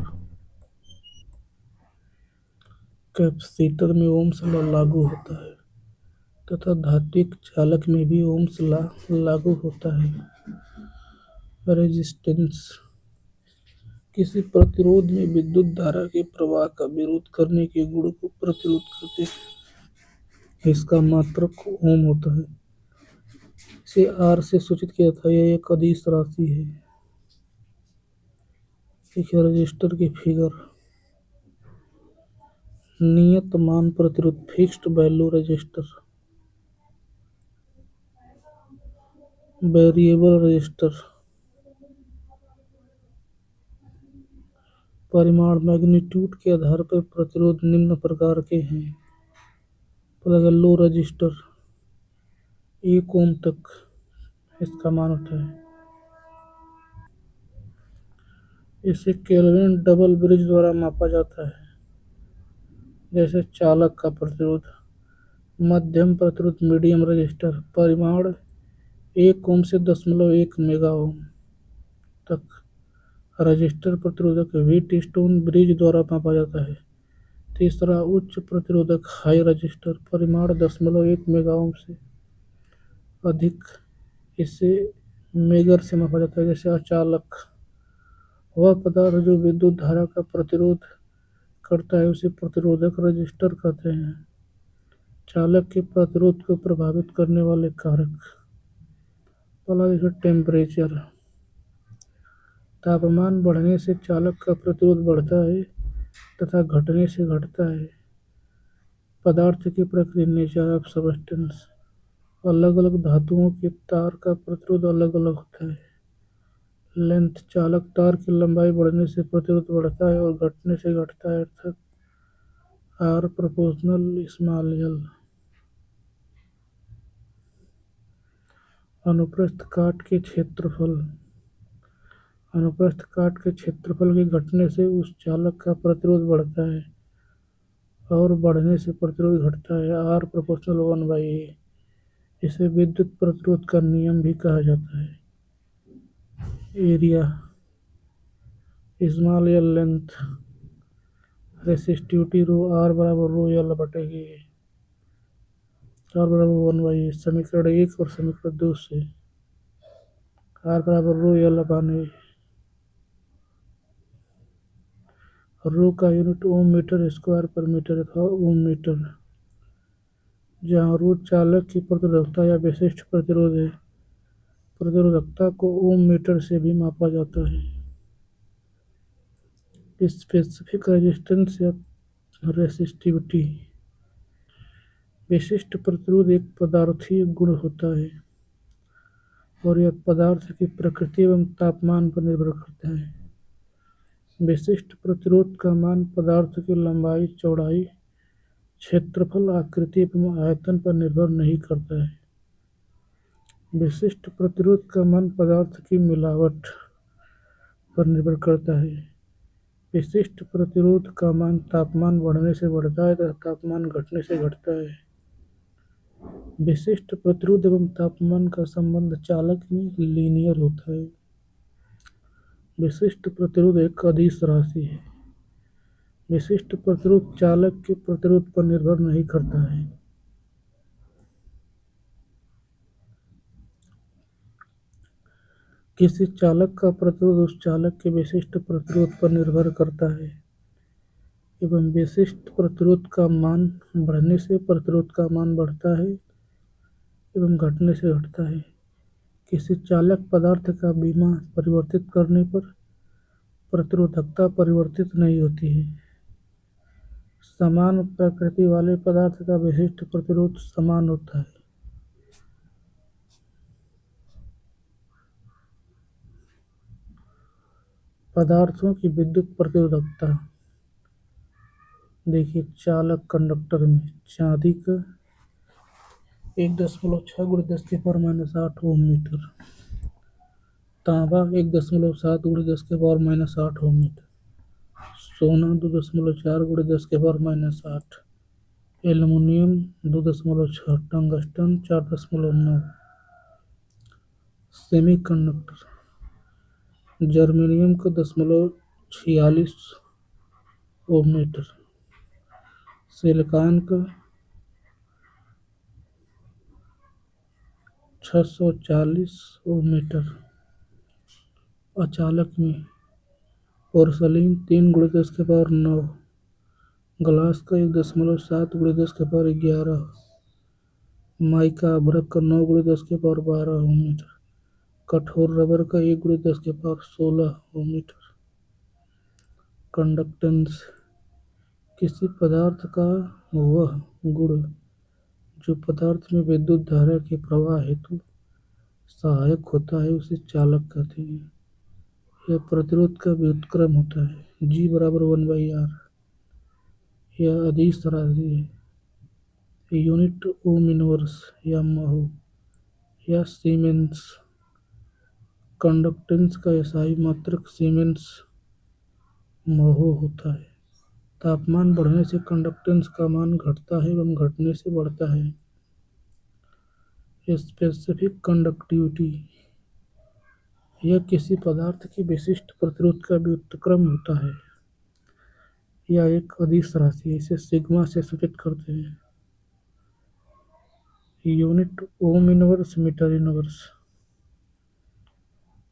कैपेसिटर में ओम्स लॉ लागू होता है तथा धात्विक चालक में भी ओम्स लॉ लागू होता है। रेजिस्टेंस, किसी प्रतिरोध में विद्युत धारा के प्रवाह का विरोध करने के गुण को प्रतिरोध कहते हैं। इसका मात्रक ओम होता है। इसे आर से सूचित किया जाता है। यह एक अदिश राशि है। देखिए रजिस्टर की फिगर। नियत मान प्रतिरोध, fixed value register. Variable resistor. परिमाण, मैग्नीट्यूड के आधार पर प्रतिरोध निम्न प्रकार के हैं। लो रजिस्टर 1 ओम तक इसका मान होता है। इसे केल्विन डबल ब्रिज द्वारा मापा जाता है। जैसे चालक का प्रतिरोध, मध्यम प्रतिरोध, मीडियम रजिस्टर, परिमाण 1 ओम से 0.1 मेगा ओम तक। रजिस्टर प्रतिरोधक व्हीटस्टोन ब्रिज द्वारा मापा जाता है। तीसरा, उच्च प्रतिरोधक हाई रजिस्टर, परिमाण 0.1 मेगा ओम से अधिक। इसे मेगर से मापा जाता है। जैसे अचालक, वह पदार्थ जो विद्युत धारा का प्रतिरोध करता है उसे प्रतिरोधक रजिस्टर कहते हैं। चालक के प्रतिरोध को प्रभावित करने वाले कारक। पहला देखो टेम्परेचर। तापमान बढ़ने से चालक का प्रतिरोध बढ़ता है तथा घटने से घटता है। पदार्थ की प्रकृति, नेचर ऑफ सब्सटेंस। अलग अलग धातुओं के तार का प्रतिरोध अलग अलग होता है। लेंथ, चालक तार की लंबाई बढ़ने से प्रतिरोध बढ़ता है और घटने से घटता है, अर्थात आर प्रोपोर्शनल स्मॉल एल। अनुप्रस्थ काट के क्षेत्रफल। अनुप्रस्थ काट के क्षेत्रफल के घटने से उस चालक का प्रतिरोध बढ़ता है और बढ़ने से प्रतिरोध घटता है, आर प्रोपोर्शनल 1/A। इसे विद्युत प्रतिरोध का नियम भी कहा जाता है। Area, small L length, resistivity rho, R बराबर रो एल बटे के आर बराबर 1/A। समीकरण 1 और समीकरण 2 से आर बराबर रो एल अपान ए। रो का यूनिट ओम मीटर स्क्वायर पर मीटर अथवा ओम मीटर। जहाँ रो चालक की प्रतिरोधकता या विशिष्ट प्रतिरोध है, प्रतिरोधकता को ओम मीटर से भी मापा जाता है। स्पेसिफिक रेजिस्टेंस या रेसिस्टिविटी। विशिष्ट प्रतिरोध एक पदार्थीय गुण होता है और यह पदार्थ की प्रकृति एवं तापमान पर निर्भर करता है। विशिष्ट प्रतिरोध का मान पदार्थ की लंबाई, चौड़ाई, क्षेत्रफल, आकृति एवं आयतन पर निर्भर नहीं करता है। विशिष्ट प्रतिरोध का मान पदार्थ की मिलावट पर निर्भर करता है। विशिष्ट प्रतिरोध का मान तापमान बढ़ने से बढ़ता है तथा तापमान घटने से घटता है। विशिष्ट प्रतिरोध एवं तापमान का संबंध चालक में लीनियर होता है। विशिष्ट प्रतिरोध एक अदिश राशि है। विशिष्ट प्रतिरोध चालक के प्रतिरोध पर निर्भर नहीं करता है। किसी चालक का प्रतिरोध उस चालक के विशिष्ट प्रतिरोध पर निर्भर करता है एवं विशिष्ट प्रतिरोध का मान बढ़ने से प्रतिरोध का मान बढ़ता है एवं घटने से घटता है। किसी चालक पदार्थ का बीमा परिवर्तित करने पर प्रतिरोधकता परिवर्तित नहीं होती है। समान प्रकृति वाले पदार्थ का विशिष्ट प्रतिरोध समान होता है। पदार्थों की विद्युत प्रतिरोधकता देखिए, चालक कंडक्टर में चांदी का 1.6 गुणित 10 के पावर माइनस 8 ओम मीटर, तांबा 1.7 गुणित 10 के पावर माइनस 8 ओम मीटर, सोना 2.4 गुणित 10 के power minus 8, aluminium 2.6, tungsten 4.9, semi conductor germanium का 0.46 ओम मीटर, सिलिकॉन का 640 ओम मीटर, अचालक में पोर्सलीन 3 गुणित 10 के पावर 9, ग्लास का 1.7 गुणित 10 के पावर 11, माइका अभ्रक का 9 गुणित 10 के पावर 12 ओम मीटर, कठोर रबर का 1 गुणित 10 के पावर 16 ओम मीटर। कंडक्टेंस किसी पदार्थ का वह गुण जो पदार्थ में विद्युत धारा के प्रवाह हेतु सहायक होता है उसे चालक कहते हैं। यह प्रतिरोध का व्युत्क्रम होता है। G बराबर 1/R। यह अदिश राशि है। यूनिट ओम इनवर्स या महो या सीमेंस। कंडक्टेंस का एसआई मात्रक सीमेंस महो होता है। तापमान बढ़ने से कंडक्टेंस का मान घटता है एवं घटने से बढ़ता है। स्पेसिफिक कंडक्टिविटी यह किसी पदार्थ की विशिष्ट प्रतिरोध का व्युत्क्रम होता है। यह एक अदिश राशि है, इसे सिग्मा से सूचित करते हैं। Unit ohm inverse metre inverse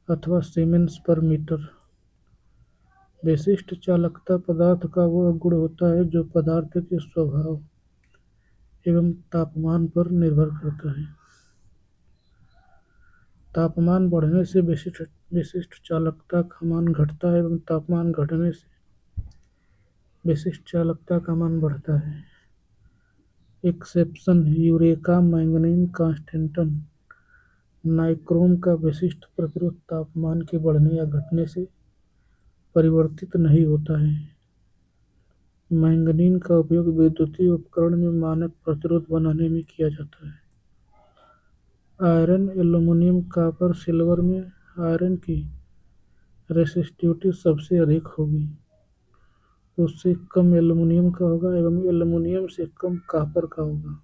अथवा सीमेंस पर मीटर। विशिष्ट चालकता पदार्थ का वह गुण होता है जो पदार्थ के स्वभाव एवं तापमान पर निर्भर करता है। तापमान बढ़ने से विशिष्ट चालकता का मान घटता है एवं तापमान घटने से विशिष्ट चालकता का मान बढ़ता है। Exception eureka manganese constantan nichrome का विशिष्ट प्रतिरोध तापमान के बढ़ने या घटने से परिवर्तित नहीं होता है। मैंगनीज का उपयोग विद्युतीय उपकरण में मानक प्रतिरोध बनाने में किया जाता है। आयरन एल्यूमीनियम कॉपर सिल्वर में आयरन की रेसिस्टिविटी सबसे अधिक होगी, उससे कम एल्यूमीनियम का होगा एवं एल्यूमीनियम से कम कॉपर का होगा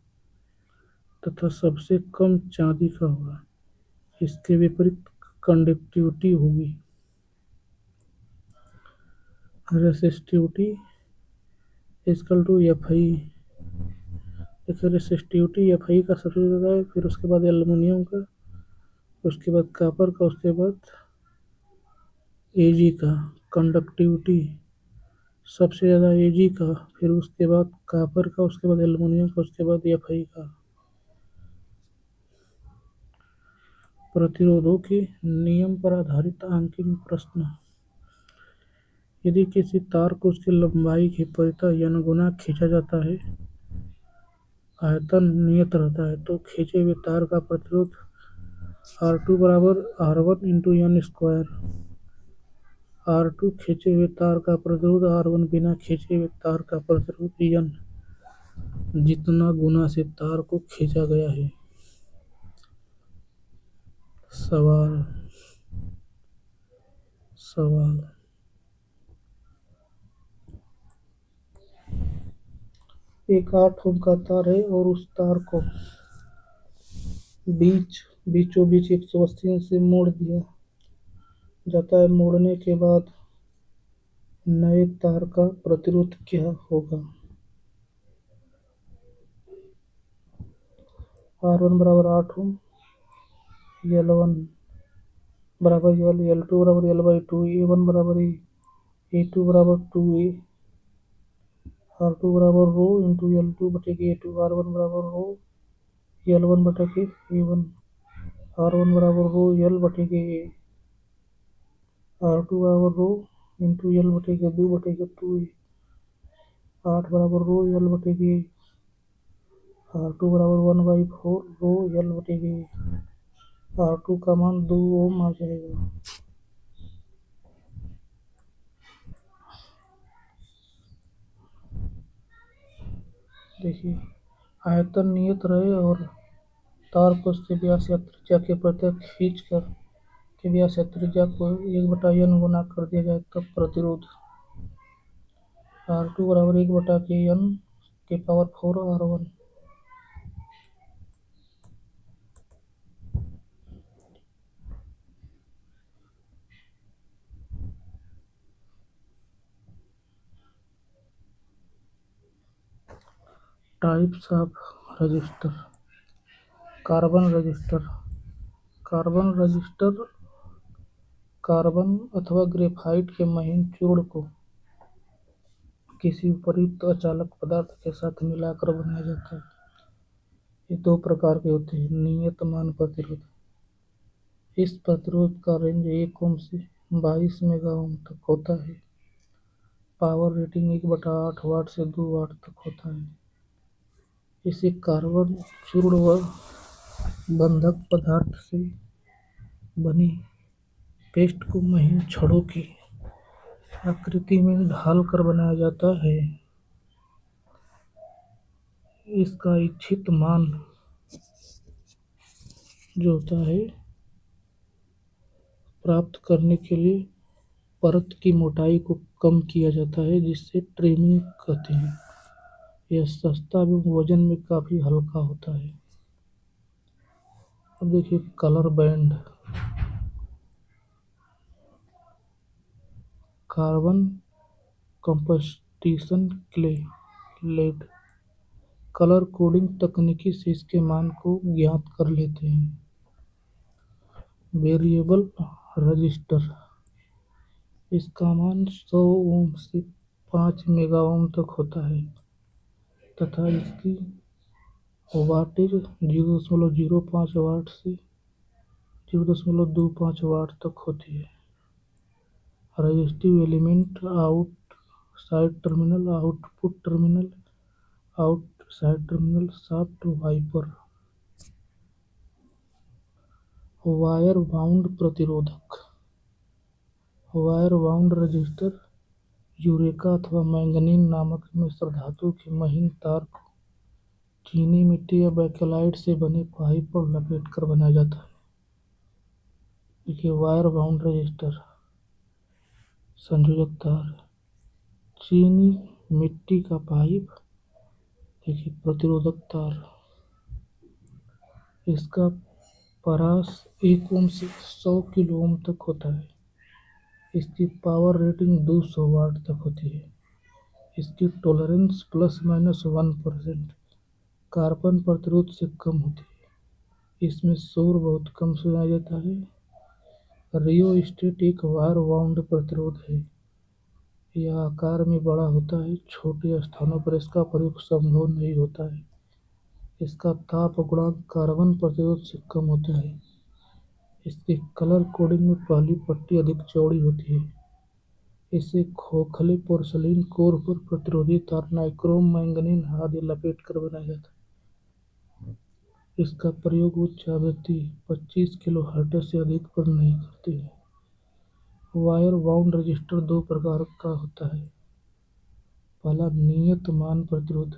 तथा सबसे कम चांदी का होगा। इसके विपरीत कंडक्टिविटी होगी। Resistivity equal to F I. देखिए, रेसिस्टिविटी एफ आई का सबसे ज़्यादा है, फिर उसके बाद एल्यूमीनियम का, उसके बाद कॉपर का, उसके बाद एजी का। कंडक्टिविटी सबसे ज़्यादा एजी का, फिर उसके बाद कॉपर का, उसके बाद एल्यूमीनियम का, उसके बाद एफ आई का। प्रतिरोधों के नियम पर आधारित आंकिक प्रश्न। यदि किसी तार को उसकी लंबाई के परितः n गुना खींचा जाता है, आयतन नियत रहता है, तो खींचे हुए तार का प्रतिरोध R2 बराबर R1 into n square. R2 खींचे हुए तार का प्रतिरोध R1 बिना खींचे हुए तार का प्रतिरोध n जितना गुना से तार को खींचा गया है। सवाल सवाल एक 8 ओम का तार है और उस तार को बीचों बीच 180 से मोड़ दिया जाता है। मोड़ने के बाद नए तार का प्रतिरोध क्या होगा? R1 बराबर 8 ओम, L1 बराबर L, L2 बराबर L/2, A1 बराबर A, A2 बराबर 2A, R2 बराबर रो इंटू L2 बटे के A2, R1 बराबर रो L1 बटे के A1, R1 बराबर रो L बटे के A, R2 बराबर रो इंटू L बटे के 2 बटे के 2A, 8 बराबर रो L बटे के R2 बराबर 1/4 रो L बटे के R2 का मान 2 ओम आ जाएगा। देखिए, आयतन नियत रहे और तार को उसके व्यास या त्रिज्या के प्रत्येक खींच कर के व्यास या त्रिज्या को 1/n गुना कर दिया जाए तब प्रतिरोध R2 बराबर 1/n के power 4 R1। Types of register. Carbon register. Carbon register carbon अथवा ग्रेफाइट के महीन चूर्ण को किसी उपयुक्त अचालक पदार्थ के साथ मिलाकर बनाया जाता है। ये दो प्रकार के होते हैं। नियत मान प्रतिरोध। इस प्रतिरोध का रेंज 1 ओम से 22 मेगा ओम तक होता है। पावर रेटिंग 1/8 वाट से 2 वाट तक होता है। इसे कार्बन चूर्ण व बंधक पदार्थ से बनी पेस्ट को महीन छड़ों की आकृति में ढालकर बनाया जाता है। इसका इच्छित मान जो होता है प्राप्त करने के लिए परत की मोटाई को कम किया जाता है, जिसे ट्रिमिंग कहते हैं। यह सस्ता एवं वजन में काफी हल्का होता है। अब देखिए colour band. Carbon composition clay lead colour coding तकनीकी से इसके मान को ज्ञात कर लेते हैं। Variable resistor. इसका मान 100 ओम से 5 मेगा ओम तक होता है तथा इसकी वाटेज 0.05 वाट से 0.25 वाट तक होती है। Resistive element outside terminal, output terminal, outside terminal, shaft wiper. Wire bound प्रतिरोधक। वायर बाउंड रजिस्टर यूरेका अथवा मैंगनीज नामक मिश्र धातु के महीन तार को चीनी मिट्टी या बेकेलाइट से बने पाइप पर लपेटकर बनाया जाता है। देखिए वायर बाउंड रजिस्टर संयोजक तार, चीनी मिट्टी का पाइप, देखिए प्रतिरोधक तार। इसका परास 1 ओम से 100 किलो ओम तक होता है। इसकी पावर रेटिंग 200 वाट तक होती है। इसकी टॉलरेंस ±1% कार्बन प्रतिरोध से कम होती है। इसमें शोर बहुत कम सुनाई देता है। रियोस्टेट एक वायर बाउंड प्रतिरोध है। यह आकार में बड़ा होता है। छोटे स्थानों पर इसका प्रयोग संभव नहीं होता है। इसका ताप गुणांक कार्बन प्रतिरोध से कम होता है। इसकी कलर कोडिंग में पहली पट्टी अधिक चौड़ी होती है। इसे खोखले पोर्सिलेन कोर पर प्रतिरोधी तार नाइक्रोम मैंगनीज आदि लपेटकर बनाया जाता है। इसका प्रयोग उच्च आवृत्ति 25 किलोहर्ट्ज़ से अधिक पर नहीं करते हैं। वायर बाउंड रजिस्टर दो प्रकार का होता है। पहला नियत मान प्रतिरोध।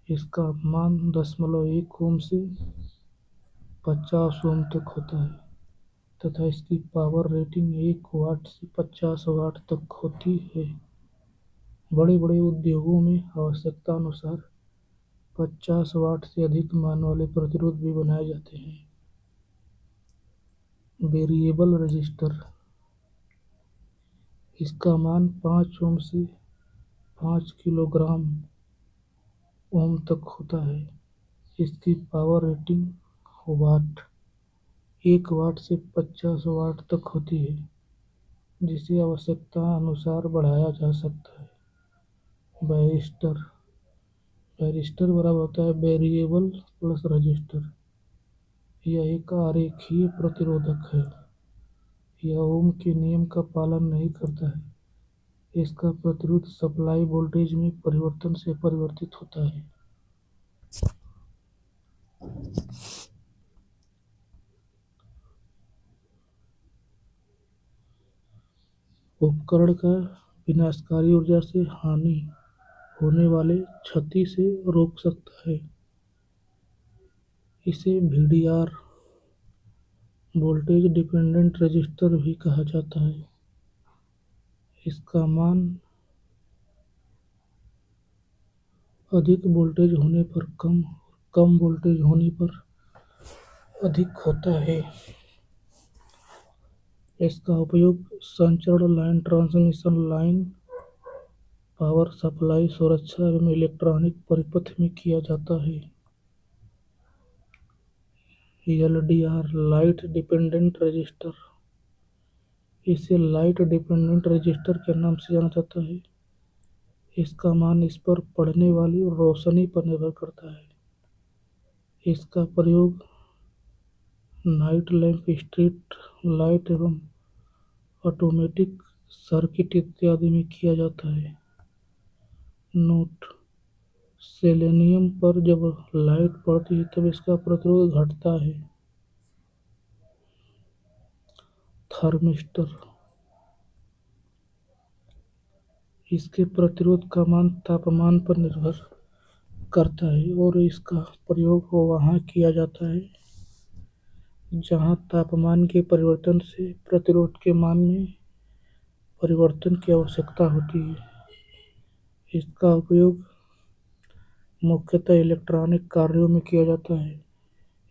इसका मान 0.1 ओम से 50 ओम तक होता है तथा इसकी पावर रेटिंग 1 वाट से 50 वाट तक होती है। बड़े बड़े उद्योगों में आवश्यकता अनुसार 50 वाट से अधिक मान वाले प्रतिरोध भी बनाए जाते हैं। Variable resistor. इसका मान 5 ओम से 5 किलोग्राम ओम तक होता है। इसकी पावर रेटिंग वाट 1 वाट से 50 वाट तक होती है, जिसे आवश्यकता अनुसार बढ़ाया जा सकता है। बैरिस्टर बैरिस्टर बराबर होता है वेरिएबल प्लस रजिस्टर। यह एक आरेखीय प्रतिरोधक है। यह ओम के नियम का पालन नहीं करता है। इसका प्रतिरोध सप्लाई वोल्टेज में परिवर्तन से परिवर्तित होता है। उपकरण का विनाशकारी ऊर्जा से हानि होने वाले क्षति से रोक सकता है। इसे VDR वोल्टेज डिपेंडेंट रजिस्टर भी कहा जाता है। इसका मान अधिक वोल्टेज होने पर कम और कम वोल्टेज होने पर अधिक होता है। इसका उपयोग संचरण line, transmission line, power supply, सुरक्षा एवं इलेक्ट्रॉनिक परिपथ में किया जाता है। LDR light dependent register. इसे लाइट डिपेंडेंट रजिस्टर के नाम से जाना जाता है। इसका मान इस पर पड़ने वाली रोशनी पर निर्भर करता है। इसका प्रयोग नाइट लैंप, स्ट्रीट लाइट एवं ऑटोमेटिक सर्किट इत्यादि में किया जाता है। नोट: सेलेनियम पर जब लाइट पड़ती है तब इसका प्रतिरोध घटता है। थर्मिस्टर: इसके प्रतिरोध का मान तापमान पर निर्भर करता है और इसका प्रयोग वहाँ किया जाता है जहाँ तापमान के परिवर्तन से प्रतिरोध के मान में परिवर्तन की आवश्यकता होती है। इसका उपयोग मुख्यतः इलेक्ट्रॉनिक कार्यों में किया जाता है।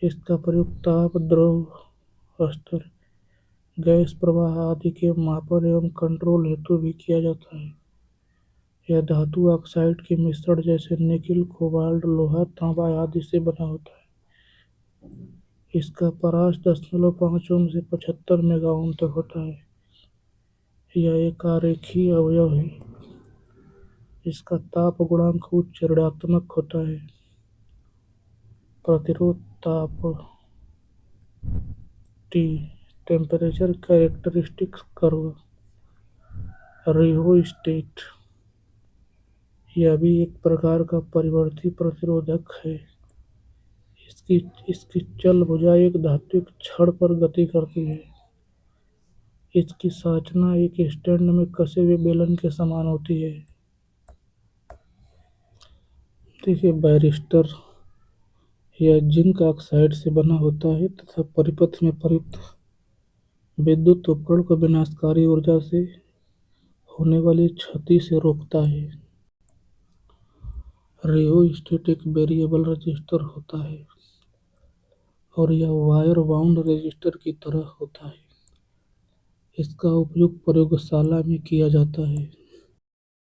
इसका प्रयोग ताप, द्रव स्तर, गैस प्रवाह आदि के मापन एवं कंट्रोल हेतु भी किया जाता है। यह धातु ऑक्साइड के मिश्रण जैसे निकेल, कोबाल्ट, लोहा, तांबा आदि से बना होता है। इसका परास 0.5 ओम से 75 मेगा ओम तक होता है। यह एक आरेखीय अवयव है। इसका ताप गुणांक उच्च ऋणात्मक होता है। प्रतिरोध ताप T, temperature characteristics curve, rheostat. यह भी एक प्रकार का परिवर्ती प्रतिरोधक है। इसकी चल भुजा एक धात्विक छड़ पर गति करती है। इसकी संरचना एक स्टैंड में कसे हुए बेलन के समान होती है। देखिए, बैरिस्टर यह जिंक ऑक्साइड से बना होता है तथा परिपथ में प्रयुक्त विद्युत उपकरण को विनाशकारी ऊर्जा से होने वाली क्षति से रोकता है। रियोस्टेट एक वेरिएबल रजिस्टर होता है और यह वायर बाउंड रजिस्टर की तरह होता है। इसका उपयोग प्रयोगशाला में किया जाता है।